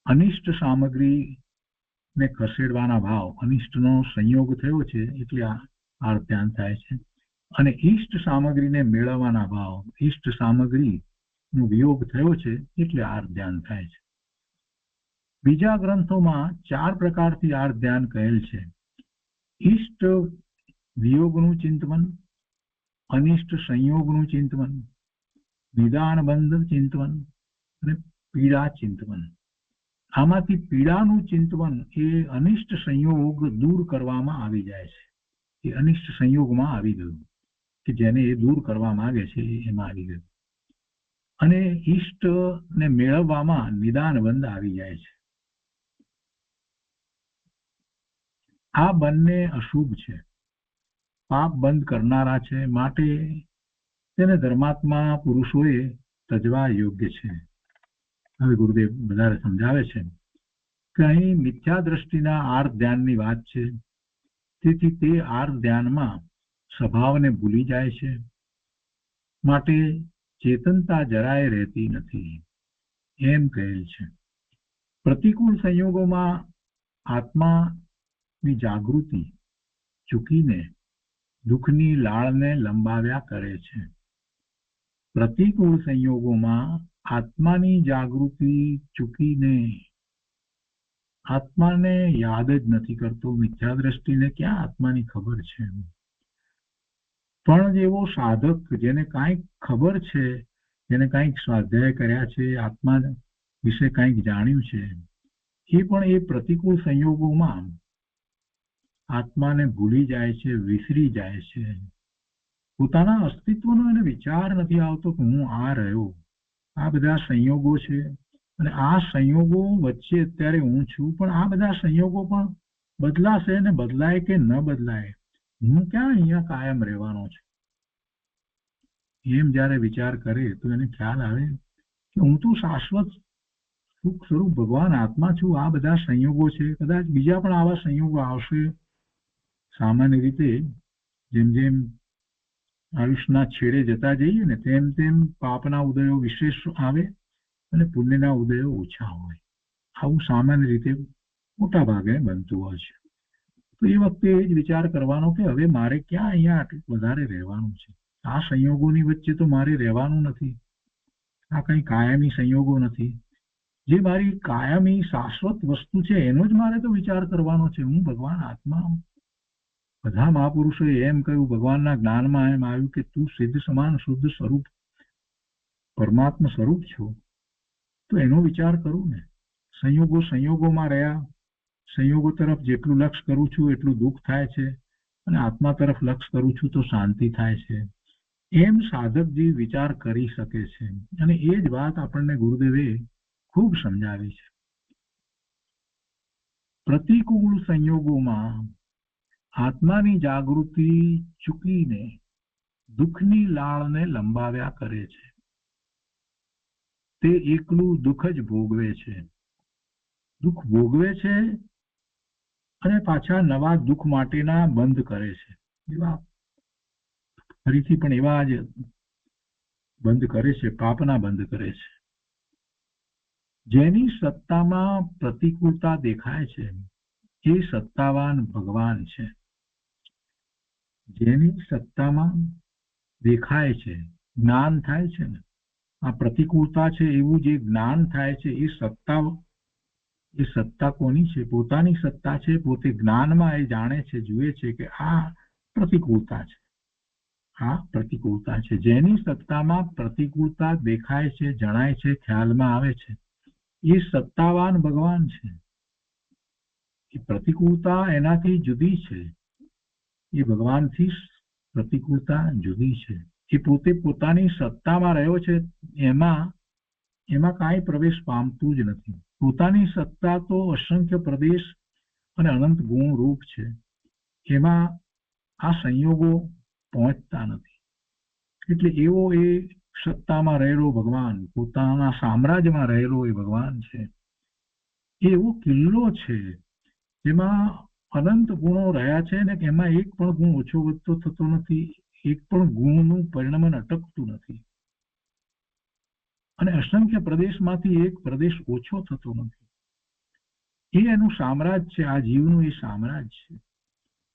અનિષ્ટ સામગ્રીને ખસેડવાના ભાવ, અનિષ્ટનો સંયોગ થયો છે એટલે આર્ત ધ્યાન થાય છે, અને ઈષ્ટ સામગ્રીને મેળવવાના ભાવ, ઈષ્ટ સામગ્રીનો વિયોગ થયો છે એટલે આર્ત ધ્યાન થાય છે. બીજા ગ્રંથોમાં 4 પ્રકારથી આર્ત ધ્યાન કહેલ છે. ઈષ્ટ વિયોગનું ચિંતન, અનિષ્ટ સંયોગનું ચિંતન, નિદાન બંધ ચિંતન અને પીડા ચિંતન. આમાંથી પીડાનું ચિંતન એ અનિષ્ટ સંયોગ દૂર કરવામાં આવી જાય છે. એ અનિષ્ટ સંયોગમાં આવી ગયું કે જેને એ દૂર કરવા માંગે છે એમાં આવી ગયું. અને ઈષ્ટને મેળવવામાં નિદાન બંધ આવી જાય છે. આ બંને અશુભ છે. પાપ બંધ કરનારા છે, માટે તેને ધર્માત્મા પુરુષોએ તજવા યોગ્ય છે. હવે ગુરુદેવ વધારે સમજાવે છે કે અહીં મિથ્યા દ્રષ્ટિના આર્ત ધ્યાનની વાત છે. તેથી તે આર્ત ધ્યાનમાં સ્વભાવને ભૂલી જાય છે, માટે ચેતનતા જરાય રહેતી નથી એમ કહેલ છે. પ્રતિકૂળ સંયોગોમાં આત્માની જાગૃતિ ચૂકીને દુઃખની લાળને લંબાવ્યા કરે છે. પ્રતિકૂળ સંયોગોમાં આત્માની જાગૃતિ ચૂકીને આત્માને યાદ જ નથી કરતો. મિથ્યા દ્રષ્ટિને ક્યાં આત્માની ખબર છે? પણ જેવો સાધક જેને કાંઈક ખબર છે, જેને કાંઈક સ્વાધ્યાય કર્યા છે, આત્મા વિશે કાંઈક જાણ્યું છે, એ પણ એ પ્રતિકૂળ સંયોગોમાં આત્માને ભૂલી જાય છે, વિસરી જાય છે. પોતાના અસ્તિત્વનો એને વિચાર નથી આવતો કે હું આ રહ્યો, આ બધા સંયોગો છે અને આ સંયોગો વચ્ચે અત્યારે હું છું, પણ આ બધા સંયોગો પણ બદલાશે ને બદલાય કે ન બદલાય, હું ક્યાં અહીંયા કાયમ રહેવાનો છે. એમ જ્યારે વિચાર કરે તો એને ખ્યાલ આવે કે હું તો શાશ્વત સુખ સ્વરૂપ ભગવાન આત્મા છું. આ બધા સંયોગો છે, કદાચ બીજા પણ આવા સંયોગો આવશે. સામાન્ય રીતે જેમ જેમ આયુષના છેડે જતા જઈએ ને તેમ તેમ પાપના ઉદયો વિશેષ આવે અને પુણ્યના ઉદયો ઓછા હોય. આવું સામાન્ય રીતે મોટા ભાગે બનતું હોય છે. તો એ વખતે એ જ વિચાર કરવાનો કે હવે મારે ક્યાં અહીંયા આટલું વધારે રહેવાનું છે. આ સંયોગોની વચ્ચે તો મારે રહેવાનું નથી. આ કંઈ કાયમી સંયોગો નથી. જે મારી કાયમી શાશ્વત વસ્તુ છે એનો જ મારે તો વિચાર કરવાનો છે. હું ભગવાન આત્મા. બધા મહાપુરુષોએ એમ કહ્યું, ભગવાનના જ્ઞાનમાં એમ આવ્યું કે તું સિદ્ધ સમાન શુદ્ધ સ્વરૂપ પરમાત્મા સ્વરૂપ છો. તો એનો વિચાર કરું ને. સંયોગોમાં રહ્યા, સંયોગો તરફ જેટલું લક્ષ કરું છું એટલું દુઃખ થાય છે, અને આત્મા તરફ લક્ષ કરું છું તો શાંતિ થાય છે. એમ સાધકજી વિચાર કરી શકે છે. અને એ જ વાત આપણને ગુરુદેવે ખૂબ સમજાવી છે. પ્રતિકૂળ સંયોગોમાં આત્માની જાગૃતિ ચૂકીને દુઃખની લાળને લંબાવ્યા કરે છે. તે એકલું દુઃખ જ ભોગવે છે. દુઃખ ભોગવે છે અને પાછા નવા દુઃખ માટેના બંધ કરે છે. એવા ફરીથી પણ એવા જ બંધ કરે છે, પાપના બંધ કરે છે. જેની સત્તામાં પ્રતિકૂળતા દેખાય છે એ સત્તાવાન ભગવાન છે. જેની સત્તામાં દેખાય છે, જ્ઞાન થાય છે ને, આ પ્રતિકૂળતા છે એવું જે જ્ઞાન થાય છે, એ સત્તા કોની છે? પોતાની સત્તા છે. પોતે જ્ઞાનમાં એ જાણે છે, જુએ છે કે આ પ્રતિકૂળતા છે, આ પ્રતિકૂળતા છે. જેની સત્તામાં પ્રતિકૂળતા દેખાય છે, જણાય છે, ખ્યાલમાં આવે છે, એ સત્તાવાન ભગવાન છે. એ પ્રતિકૂળતા એનાથી જુદી છે. એ ભગવાનથી પ્રતિકૂળતા જુદી છે. એ પોતે પોતાની સત્તામાં રહ્યો છે, એમાં કાંઈ પ્રવેશ પામતું જ નથી. પોતાની સત્તા તો અસંખ્ય પ્રદેશ અને અનંત ગુણ રૂપ છે. એમાં આ સંયોગો પહોંચતા નથી. એટલે એવો એ સત્તામાં રહેલો ભગવાન, પોતાના સામ્રાજ્યમાં રહેલો એ ભગવાન છે. એ એવો કિલ્લો છે જેમાં અનંત ગુણો રહ્યા છે ને એમાં એક પણ ગુણ ઓછો વધતો થતો નથી. એક પણ ગુણનું પરિણમન અટકતું નથી. અને અસંખ્ય પ્રદેશમાંથી એક પ્રદેશ ઓછો થતો નથી. એ એનું સામ્રાજ્ય છે. આ જીવનું એ સામ્રાજ્ય છે.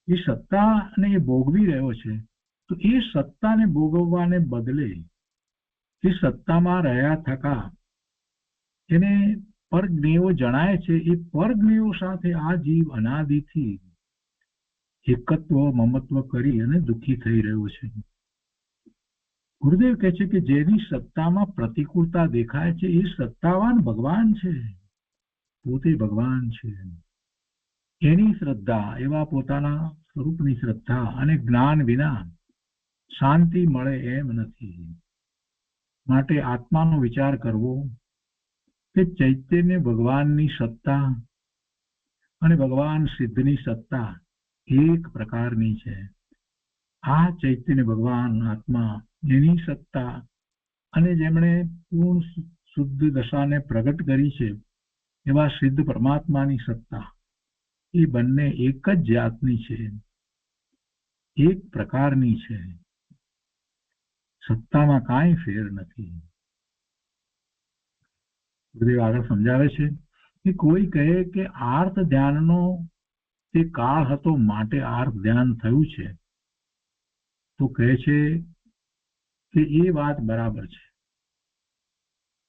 એ સત્તાને એ ભોગવી રહ્યો છે. તો એ સત્તાને ભોગવવાને બદલે એ સત્તામાં રહ્યા થકા એને પરજ્ઞેયો જણાય છે. એ પરજ્ઞેયો સાથે આ જીવ અનાદિથી એકત્વ મમત્વ કરી અને દુઃખી થઈ રહ્યો છે. ગુરુદેવ કહે છે કે જેની સત્તામાં પ્રતિકૂળતા દેખાય છે એ સત્તાવાન ભગવાન છે. પોતે ભગવાન છે. એની શ્રદ્ધા, એવા પોતાના સ્વરૂપની શ્રદ્ધા અને જ્ઞાન વિના શાંતિ મળે એમ નથી. માટે આત્માનો વિચાર કરવો કે ચૈતન્ય ભગવાનની સત્તા અને ભગવાન સિદ્ધની સત્તા એક પ્રકારની છે. આ ચૈતન્ય ભગવાન આત્મા, એની સત્તા અને જેમણે પૂર્ણ શુદ્ધ દશાને પ્રગટ કરી છે એવા સિદ્ધ પરમાત્માની સત્તા, એ બંને એક જ જાતની છે, એક પ્રકારની છે. સત્તામાં કાંઈ ફેર નથી. ગુરુદેવ આગળ સમજાવે છે કે કોઈ કહે કે આર્ત ધ્યાનનો તે કાળ હતો માટે આર્ત ધ્યાન થયું છે, તો કહે છે કે એ વાત બરાબર છે.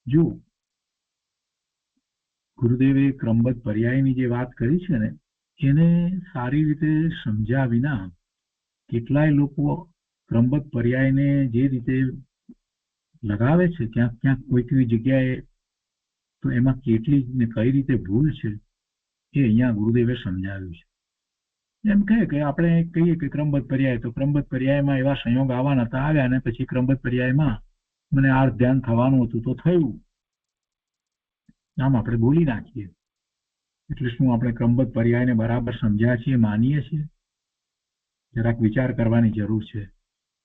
જો ગુરુદેવે ક્રમબદ્ધ પર્યાયની જે વાત કરી છે ને, એને સારી રીતે સમજ્યા વિના કેટલાય લોકો ક્રમબદ્ધ પર્યાયને જે રીતે લગાવે છે ક્યાંક ક્યાંક કોઈ જગ્યાએ, તો એમાં કેટલી ને કઈ રીતે ભૂલ છે એ અહીંયા ગુરુદેવે સમજાવ્યું છે. એમ કહે કે આપણે કહીએ કે ક્રમબદ્ધ પર્યાય, તો ક્રમબદ્ધ પર્યાયમાં એવા સંયોગ આવવાના હતા, આવ્યા, અને પછી ક્રમબદ્ધ પર્યાયમાં મને આર્ત ધ્યાન થવાનું હતું તો થયું, આમ આપણે બોલી નાખીએ. એટલે શું આપણે ક્રમબદ્ધ પર્યાયને બરાબર સમજ્યા છીએ, માનીએ છીએ? જરાક વિચાર કરવાની જરૂર છે,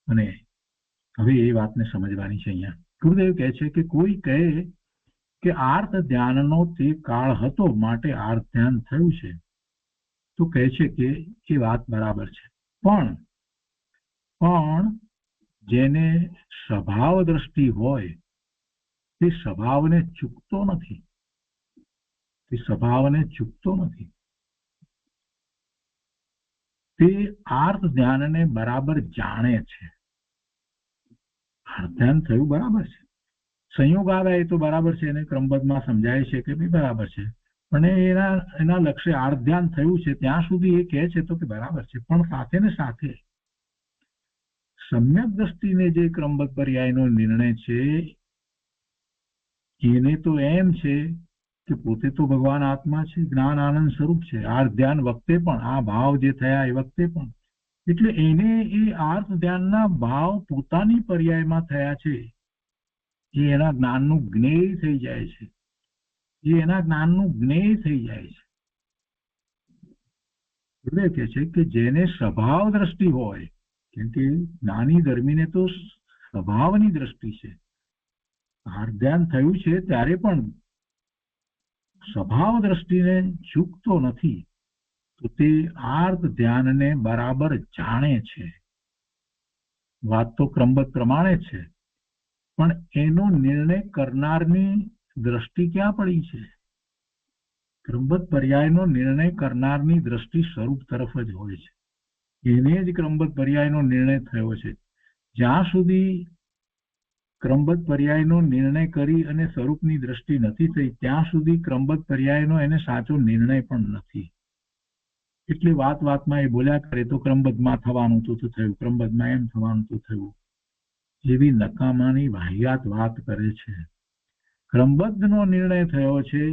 અને હવે એ વાતને સમજવાની છે. અહીંયા ગુરુદેવ કહે છે કે કોઈ કહે કે આર્ત ધ્યાનનો તે કાળ હતો માટે આર્ત ધ્યાન થયું છે, તો કહે છે કે એ વાત બરાબર છે. પણ જેને સ્વભાવ દ્રષ્ટિ હોય તે સ્વભાવને ચૂકતો નથી, તે સ્વભાવને ચૂકતો નથી. તે આર્ત ધ્યાનને બરાબર જાણે છે. આર્ત ધ્યાન થયું બરાબર છે, સંયોગ આવ્યા એ તો બરાબર છે, એને ક્રમબદ્ધમાં સમજાય છે કે ભાઈ બરાબર છે, પણ એના લક્ષ્ય આર્ત ધ્યાન થયું છે ત્યાં સુધી એ કહે છે તો કે બરાબર છે. પણ સાથે ને સાથે સમ્યક દ્રષ્ટિને જે ક્રમબદ્ધ પર્યાયનો નિર્ણય છે એને તો એમ છે કે પોતે તો ભગવાન આત્મા છે, જ્ઞાન આનંદ સ્વરૂપ છે. આર્ત ધ્યાન વખતે પણ, આ ભાવ જે થયા એ વખતે પણ, એટલે એને એ આર્ત ધ્યાનના ભાવ પોતાની પર્યાયમાં થયા છે, એ એના જ્ઞાનનું જ્ઞેય થઈ જાય છે, એ એના જ્ઞાનનું જ્ઞેય થઈ જાય છે. એટલે કે છે કે જેને સ્વભાવ દ્રષ્ટિ હોય, કેમ કે જ્ઞાની ધર્મીને તો સ્વભાવની દ્રષ્ટિ છે, આર્ત ધ્યાન થયું છે ત્યારે પણ સ્વભાવ દ્રષ્ટિને ચૂકતો નથી, તો તે આર્ત ધ્યાનને બરાબર જાણે છે. વાત તો ક્રમબદ્ધ પ્રમાણે છે, પણ એનો નિર્ણય કરનારની દ્રષ્ટિ ક્યાં પડી છે? ક્રમબદ્ધ પર્યાયનો નિર્ણય કરનારની દ્રષ્ટિ સ્વરૂપ તરફ જ હોય છે. એને જ ક્રમબદ્ધ પર્યાયનો નિર્ણય થયો છે. જ્યાં સુધી ક્રમબદ્ધ પર્યાયનો નિર્ણય કરી અને સ્વરૂપની દ્રષ્ટિ નથી થઈ, ત્યાં સુધી ક્રમબદ્ધ પર્યાયનો એને સાચો નિર્ણય પણ નથી. એટલે વાતમાં એ બોલ્યા કરે તો ક્રમબદ્ધમાં થવાનું તો થયું, ક્રમબદ્ધમાં એમ થવાનું તો થયું, એવી નકામાની વાહિયાત વાત કરે છે. ક્રમબદ્ધનો નિર્ણય થયો છે,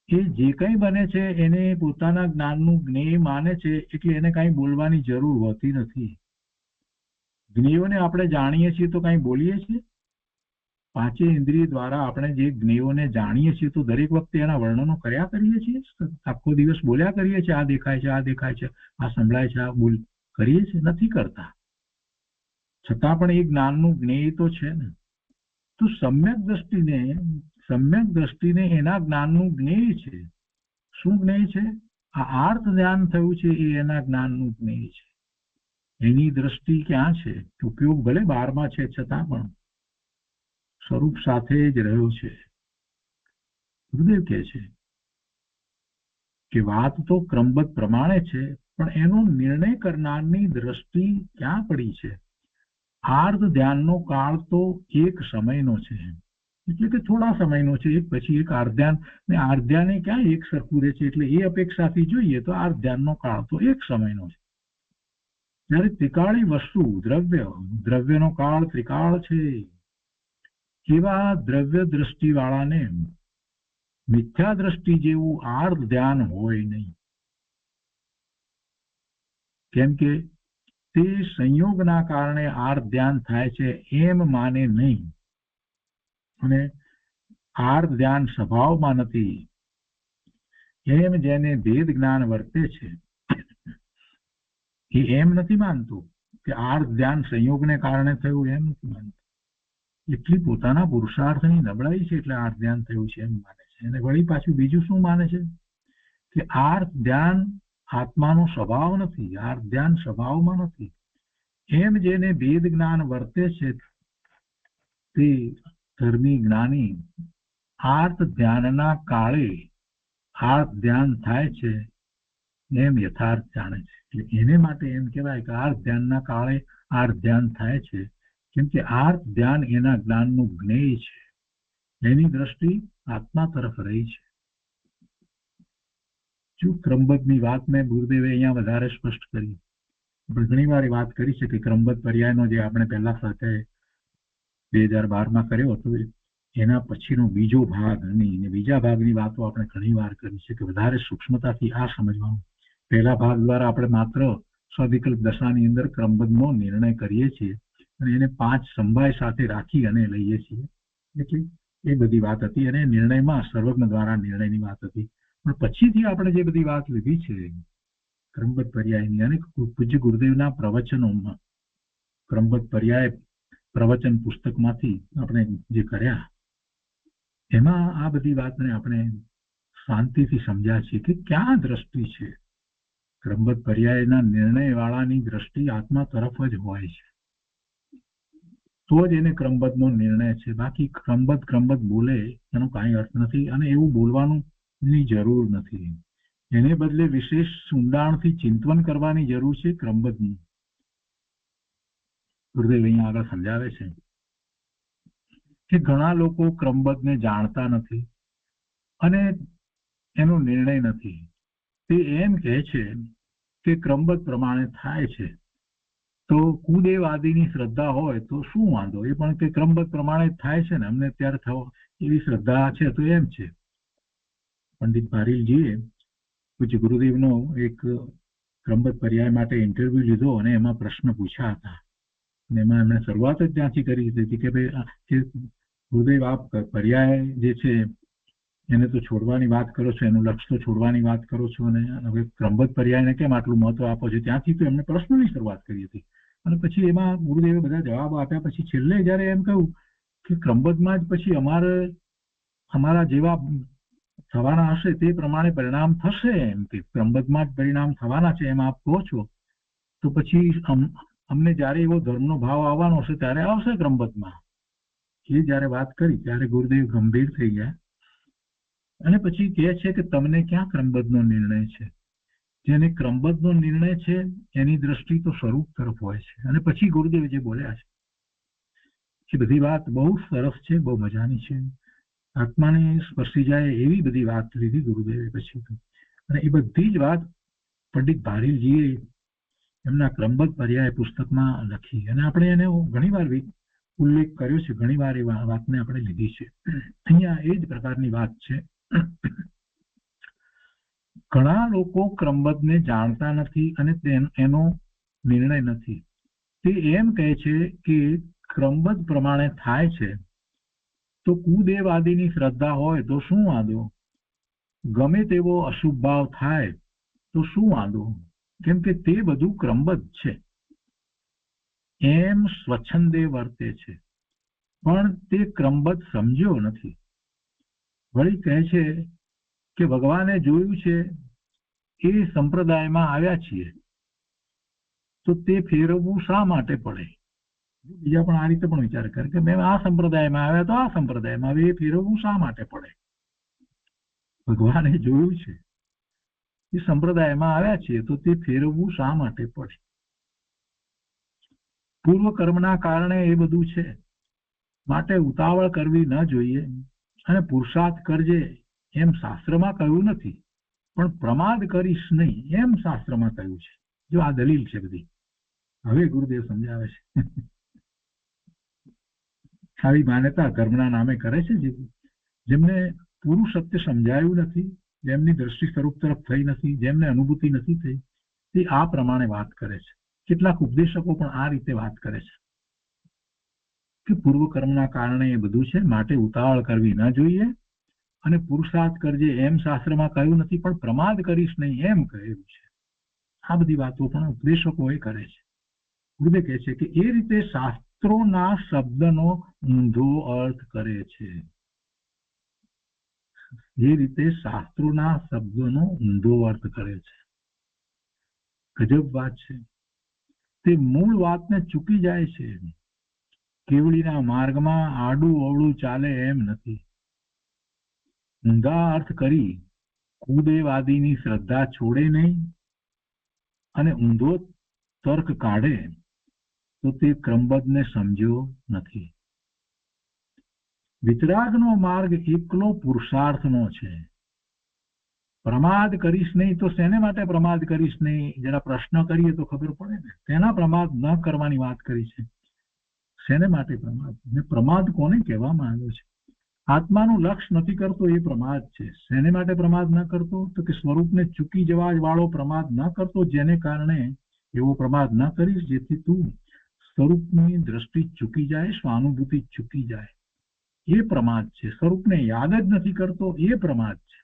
એ જે કંઈ બને છે એને પોતાના જ્ઞાનનું જ્ઞેય માને છે, એટલે એને કાંઈ બોલવાની જરૂર હોતી નથી. જ્ઞેયોને આપણે જાણીએ છીએ તો કાંઈ બોલીએ છીએ? પાંચે ઇન્દ્રિય દ્વારા આપણે જે જ્ઞેયોને જાણીએ છીએ તો દરેક વખતે એના વર્ણનો કર્યા કરીએ છીએ, આખો દિવસ બોલ્યા કરીએ છીએ, આ દેખાય છે, આ દેખાય છે, આ સંભળાય છે, આ બોલ કરીએ છીએ? નથી કરતા. છતાં પણ એ જ્ઞાનનું જ્ઞેય તો છે ને. તો સમ્યક દ્રષ્ટિને એના જ્ઞાનનું જ્ઞેય છે. શું જ્ઞેય છે? આ આર્ત ધ્યાન થયું છે એ એના જ્ઞાનનું જ્ઞેય છે. એની દ્રષ્ટિ ક્યાં છે? ઉપયોગ ભલે 12માં છે, છતાં પણ સ્વરૂપ સાથે જ રહ્યો છે. ગુરુદેવ કહે છે કે વાત તો ક્રમબદ્ધ પ્રમાણે છે, પણ એનો નિર્ણય કરનારની દ્રષ્ટિ ક્યાં પડી છે? આર્ત ધ્યાનનો કાળ તો એક સમયનો છે, એટલે કે થોડા સમયનો છે, એક પછી એક આર્ત ધ્યાન, ને આર્ત ધ્યાને ક્યાં એક સરખું રહે છે? એટલે એ અપેક્ષાથી જોઈએ તો આર્ત ધ્યાનનો કાળ તો એક સમયનો છે. જ્યારે ત્રિકાળી વસ્તુ દ્રવ્યનો કાળ ત્રિકાળ છે, એવા દ્રવ્ય દ્રષ્ટિ વાળાને મિથ્યા દ્રષ્ટિ જેવું આર્ત ધ્યાન હોય નહીં. કેમ કે તે સંયોગના કારણે આર્ત ધ્યાન થાય છે એમ માને નહીં, અને આર્ત ધ્યાન સ્વભાવમાં નથી એમ જેને ભેદ જ્ઞાન વર્તે છે એ એમ નથી માનતું કે આર્થ ધ્યાન સંયોગને કારણે થયું એમ નથી માનતા. એટલી પોતાના પુરુષાર્થની નબળાઈ છે એટલે આર્થ ધ્યાન થયું છે એમ માને છે. અને વળી પાછું બીજું શું માને છે કે આર્થ ધ્યાન આત્માનો સ્વભાવ નથી, આર્થ ધ્યાન સ્વભાવમાં નથી. એમ જેને ભેદ જ્ઞાન વર્તે છે તે ધર્મી જ્ઞાની આર્થ ધ્યાનના કાળે આર્થ ધ્યાન થાય છે એમ યથાર્થ જાણે છે. એટલે એને માટે એમ કહેવાય કે આર્થ ધ્યાનના કાળે આર્થ ધ્યાન થાય છે, કેમ કે આર્થ ધ્યાન એના જ્ઞાનનું જ્ઞેય છે, એની દ્રષ્ટિ આત્મા તરફ રહી છે. જો ક્રમબદ્ધની વાત મેં ગુરુદેવે અહીંયા વધારે સ્પષ્ટ કરી. આપણે ઘણી વાર વાત કરી છે કે ક્રમબદ્ધ પર્યાયનો જે આપણે પહેલા સાથે 2012માં કર્યો હતો એના પછીનો બીજો ભાગ અને બીજા ભાગની વાતો આપણે ઘણી વાર કરી છે કે વધારે સૂક્ષ્મતાથી આ સમજવાનું. પહેલા ભાગ દ્વારા આપણે માત્ર સ્વવિકલ્પ દશાની અંદર ક્રમબદ્ધનો નિર્ણય કરીએ છીએ અને એને 5 સમવાય સાથે રાખી અને લઈએ છીએ. એટલે એ બધી વાત હતી અને નિર્ણયમાં સર્વજ્ઞ દ્વારા નિર્ણયની વાત હતી. પણ પછીથી આપણે જે બધી વાત લીધી છે ક્રમબદ્ધ પર્યાયની અને પૂજ્ય ગુરુદેવના પ્રવચનોમાં ક્રમબદ્ધ પર્યાય પ્રવચન પુસ્તકમાંથી આપણે જે કર્યા એમાં આ બધી વાતને આપણે શાંતિથી સમજ્યા છીએ કે ક્યાં દ્રષ્ટિ છે. ક્રમબદ્ધ પર્યાયના નિર્ણય વાળાની દ્રષ્ટિ આત્મા તરફ જ હોય છે, તો જ એને ક્રમબદ્ધનો નિર્ણય છે. બાકી ક્રમબદ્ધ બોલે એનો કાંઈ અર્થ નથી અને એવું બોલવાનું ની જરૂર નથી. એને બદલે વિશેષ ઊંડાણથી ચિંતન કરવાની જરૂર છે ક્રમબદ્ધનું. ગુરુદેવ અહીંયા આગળ સમજાવે છે કે ઘણા લોકો ક્રમબદ્ધને જાણતા નથી અને એનો નિર્ણય નથી. તે એમ કહે છે કે ક્રમબદ્ધ પ્રમાણે થાય છે, તો કુદેવ આદિની શ્રદ્ધા હોય તો શું વાંધો? એ પણ કે ક્રમબદ્ધ પ્રમાણે થાય છે ને અમને ત્યારે થવો એવી શ્રદ્ધા છે તો એમ છે. પંડિત પારીલજીએ પૂજ્ય ગુરુદેવનો એક ક્રમબદ્ધ પર્યાય માટે ઇન્ટરવ્યુ લીધો અને એમાં પ્રશ્ન પૂછ્યા હતા. અને એમાં એમણે શરૂઆત જ ત્યાંથી કરી હતી કે ભાઈ ગુરુદેવ આપ પર્યાય જે છે એને તો છોડવાની વાત કરો છો, એનું લક્ષ્ય તો છોડવાની વાત કરો છો અને હવે ક્રમબદ્ધ પર્યાયને કેમ આટલું મહત્વ આપો છો? ત્યાંથી તો એમને પ્રશ્નની શરૂઆત કરી હતી. અને પછી એમાં ગુરુદેવે બધા જવાબો આપ્યા. પછી છેલ્લે જયારે એમ કહ્યું કે ક્રમબદ્ધમાં જ પછી અમારા જેવા થવાના હશે તે પ્રમાણે પરિણામ થશે, એમ કે ક્રમબદ્ધમાં જ પરિણામ થવાના છે એમ આપ કહો છો, તો પછી અમને જયારે એવો ધર્મનો ભાવ આવવાનો હશે ત્યારે આવશે ક્રમબદ્ધમાં. એ જયારે વાત કરી ત્યારે ગુરુદેવ ગંભીર થઈ ગયા અને પછી કહે છે કે તમને ક્યાં ક્રમબદ્ધનો નિર્ણય છે? જેને ક્રમબદ્ધનો નિર્ણય છે એની દ્રષ્ટિ તો સ્વરૂપ તરફ હોય છે. અને પછી ગુરુદેવ જે બોલ્યા છે એ બધી વાત બહુ સરસ છે, બહુ મજાની છે. આત્માને સ્પર્શી જાય એવી બધી વાત લીધી ગુરુદેવે પછી તો. અને એ બધી જ વાત પંડિત પારીલજીએ એમના ક્રમબદ્ધ પર્યાય પુસ્તકમાં લખી અને આપણે એને ઘણી વાર ઉલ્લેખ કર્યો છે, ઘણી વાર એ વાતને આપણે લીધી છે. અહીંયા એ જ પ્રકારની વાત છે. ઘણા લોકો ક્રમબદ્ધને જાણતા નથી અને એનો નિર્ણય નથી. તે એમ કહે છે કે ક્રમબદ્ધ પ્રમાણે થાય છે તો કુદેવ આદિની શ્રદ્ધા હોય તો શું વાંધો? ગમે તેવો અશુભ ભાવ થાય તો શું વાંધો? કેમ કે તે બધું ક્રમબદ્ધ છે એમ સ્વચ્છંદે વર્તે છે, પણ તે ક્રમબદ્ધ સમજ્યો નથી. વળી કહે છે કે ભગવાને જોયું છે એ સંપ્રદાયમાં આવ્યા છીએ તો તે ફેરવવું શા માટે પડે? બીજા પણ આ રીતે પણ વિચાર કરે કે મેં આ સંપ્રદાયમાં આવ્યા તો આ સંપ્રદાયમાં હવે એ ફેરવવું શા માટે પડે? ભગવાને જોયું છે એ સંપ્રદાયમાં આવ્યા છીએ તો તે ફેરવવું શા માટે પડે? પૂર્વ કર્મના કારણે એ બધું છે, માટે ઉતાવળ કરવી ન જોઈએ અને પુરુષાર્થ કરજે એમ શાસ્ત્રમાં કહ્યું નથી, પણ પ્રમાદ કરીશ નહીં એમ શાસ્ત્રમાં કહ્યું છે. જો આ દલીલ છે બધી. હવે ગુરુદેવ સમજાવે છે આવી માન્યતા ધર્મના નામે કરે છે જેમને પૂરું સત્ય સમજાયું નથી, જેમની દ્રષ્ટિ સ્વરૂપ તરફ થઈ નથી, જેમને અનુભૂતિ નથી થઈ, તે આ પ્રમાણે વાત કરે છે. કેટલાક ઉપદેશકો પણ આ રીતે વાત કરે છે કે પૂર્વ કર્મના કારણે એ બધું છે, માટે ઉતાવળ કરવી ન જોઈએ અને પુરુષાર્થ કરજે એમ શાસ્ત્રમાં કહ્યું નથી, પણ પ્રમાદ કરીશ નહીં એમ કહેલું છે. આ બધી વાતો પણ ઉપદેશકો એ કરે છે. ગુરુદેવ કહે છે કે એ રીતે શાસ્ત્રોના શબ્દનો ઊંધો અર્થ કરે છે. એ રીતે શાસ્ત્રોના શબ્દોનો ઊંધો અર્થ કરે છે. ગજબ વાત છે. તે મૂળ વાતને ચૂકી જાય છે. કેવડીના માર્ગમાં આડું અવળું ચાલે એમ નથી. ઊંધા અર્થ કરી કુદેવાદીની શ્રદ્ધા છોડે નહીં અને ઊંધો તર્ક કાઢે તો તે ક્રમબદ્ધને સમજ્યો નથી. વિતરાગનો માર્ગ એકલો પુરુષાર્થનો છે. પ્રમાદ કરીશ નહીં તો શેને માટે પ્રમાદ કરીશ નહીં? જરા પ્રશ્ન કરીએ તો ખબર પડે ને. તેના પ્રમાદ ન કરવાની વાત કરી છે. શેને માટે પ્રમાદ? ને પ્રમાદ કોને કહેવામાં આવ્યો છે? આત્માનું લક્ષ્ય નથી કરતો એ પ્રમાદ છે. શેને માટે પ્રમાદ ન કરતો? તો કે સ્વરૂપને ચૂકી જવા વાળો પ્રમાદ ન કરતો, જેને કારણે એવો પ્રમાદ ન કરીશ જેથી તું સ્વરૂપની દ્રષ્ટિ ચૂકી જાય, સ્વાનુભૂતિ ચૂકી જાય. એ પ્રમાદ છે. સ્વરૂપને યાદ જ નથી કરતો એ પ્રમાદ છે.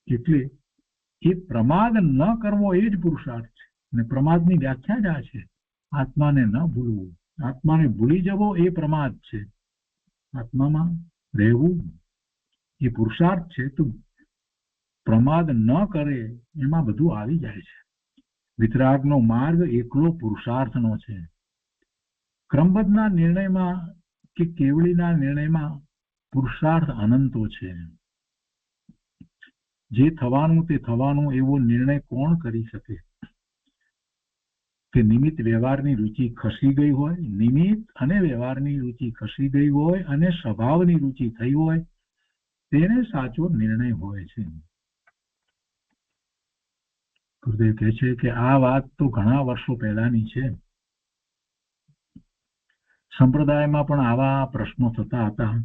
એટલે એ પ્રમાદ ન કરવો એ જ પુરુષાર્થ છે. અને પ્રમાદની વ્યાખ્યા જ આ છે. આત્માને ન ભૂલવું. આત્માને ભૂલી જવો એ પ્રમાદ છે. આત્મામાં રહેવું એ પુરુષાર્થ છે. તો પ્રમાદ ન કરે એમાં બધું આવી જાય છે. વિતરાગનો માર્ગ એકલો પુરુષાર્થનો છે. ક્રમબદ્ધના નિર્ણયમાં કે કેવળીના નિર્ણયમાં પુરુષાર્થ અનંતો છે. જે થવાનું તે થવાનું એવો નિર્ણય કોણ કરી શકે? કે નિમિત્ત વ્યવહારની રુચિ ખસી ગઈ હોય, નિમિત્ત અને વ્યવહારની રુચિ ખસી ગઈ હોય અને સ્વભાવની રુચિ થઈ હોય, તેને સાચો નિર્ણય હોય છે. ગુરુદેવ કહે છે કે આ વાત તો ઘણા વર્ષો પહેલાની છે. સંપ્રદાયમાં પણ આવા પ્રશ્નો થતા હતા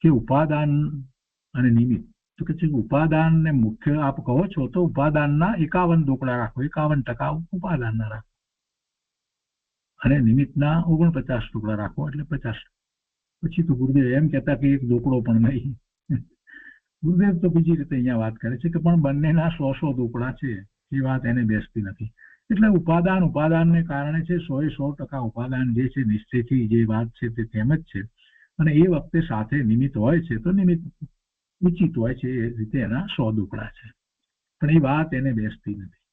કે ઉપાદાન અને નિમિત્ત. તો કે છે ઉપાદાન ને મુખ્ય આપ કહો છો તો ઉપાદાનના 51 દોકડા રાખો, 51% ઉપાદાનના રાખો, અને નિમિત્તના 49 ટુકડા રાખો, એટલે 50. પછી તો ગુરુદેવ એમ કહેતા કે એક દોકડો પણ નહીં. ગુરુદેવ તો બીજી રીતે અહીંયા વાત કરે છે કે પણ બંનેના 100 દોકડા છે. એ વાત એને બેસતી નથી. એટલે ઉપાદાનને કારણે છે 100% ઉપાદાન જે છે નિશ્ચયથી જે વાત છે તે તેમ જ છે. અને એ વખતે સાથે નિમિત્ત હોય છે તો નિમિત્ત ઉચિત હોય છે. એ રીતે એના 100 દોકડા છે. પણ એ વાત એને બેસતી નથી.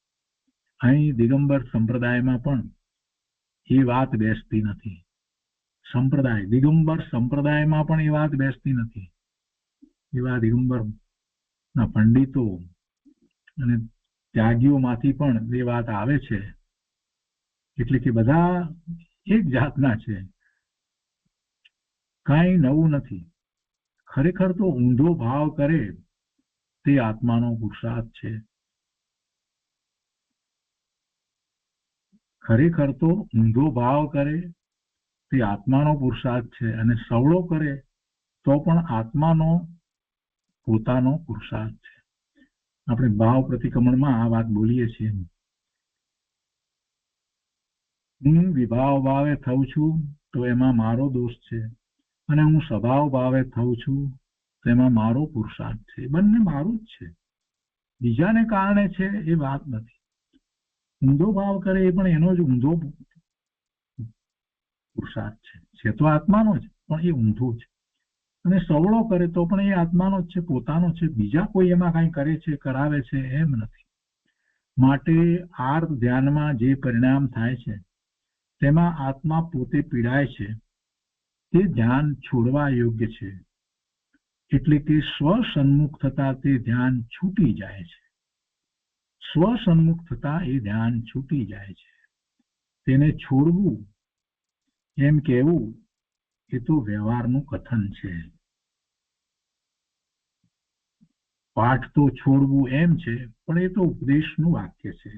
અહીં દિગંબર સંપ્રદાયમાં પણ એ વાત બેસતી નથી. દિગંબર સંપ્રદાયમાં પણ એ વાત બેસતી નથી. એવા દિગંબરના પંડિતો અને ત્યાગીઓમાંથી પણ એ વાત આવે છે. એટલે કે બધા એક જાતના છે, કાંઈ નવું નથી. ખરેખર તો ઊંધો ભાવ કરે તે આત્માનો પુરુષાર્થ છે. ખરેખર તો ઊંધો ભાવ કરે તે આત્માનો પુરુષાર્થ છે. અને સવળો કરે તો પણ આત્માનો પોતાનો પુરુષાર્થ છે. આપણે ભાવ પ્રતિક્રમણમાં આ વાત બોલીએ છીએ. હું વિભાવ ભાવે થઉં છું તો એમાં મારો દોષ છે, અને હું સ્વભાવ ભાવે થઉં છું તો એમાં મારો પુરુષાર્થ છે. બંને મારું જ છે. બીજાને કારણે છે એ વાત નથી. ઊંધો ભાવ કરે એ પણ એનો જ ઊંધો પુરુષાર્થ છે. તો આત્માનો જ, પણ એ ઊંધો છે. અને સવળો કરે તો પણ એ આત્માનો જ છે, પોતાનો છે. બીજા કોઈ એમાં કઈ કરે છે, કરાવે છે એમ નથી. માટે આર્ત ધ્યાનમાં જે પરિણામ થાય છે તેમાં આત્મા પોતે પીડાય છે તે ધ્યાન છોડવા યોગ્ય છે. એટલે કે સ્વસન્મુખ થતા તે ધ્યાન છૂટી જાય છે. સ્વસન્મુખ થતા એ ધ્યાન છૂટી જાય છે. તેને છોડવું એમ કહેવું એ તો વ્યવહારનું કથન છે. પાઠ તો છોડવું એમ છે, પણ એ તો ઉપદેશનું વાક્ય છે.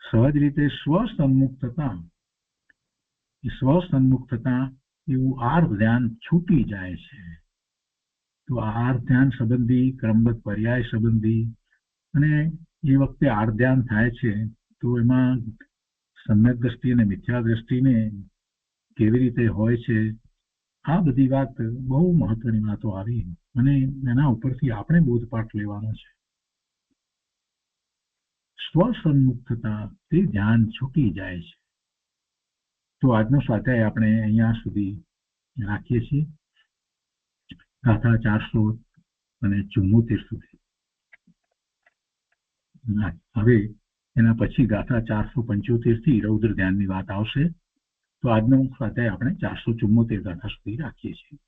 સહજ રીતે સ્વસન્મુખ થતા એવું આર્થ ધ્યાન છૂટી જાય છે. તો આ આર્થ ધ્યાન સંબંધી, ક્રમબદ્ધ પર્યાય સંબંધી, અને એ વખતે આર્થ ધ્યાન થાય છે તો એમાં સમ્યક દ્રષ્ટિ અને મિથ્યા દ્રષ્ટિને કેવી રીતે હોય છે, આ બધી વાત બહુ મહત્વની વાતો આવી. અને એના ઉપરથી આપણે બોધપાઠ લેવાનો છે. સ્વસન્મુખ થતા તે ધ્યાન છૂટી જાય છે. તો આજનો સ્વાધ્યાય આપણે અહીંયા સુધી રાખીએ છીએ. ગાથા 474 સુધી. હવે એના પછી ગાથા 475 થી રૌદ્ર ધ્યાનની વાત આવશે. તો આજનો સ્વાધ્યાય આપણે 474 ગાથા સુધી રાખીએ છીએ.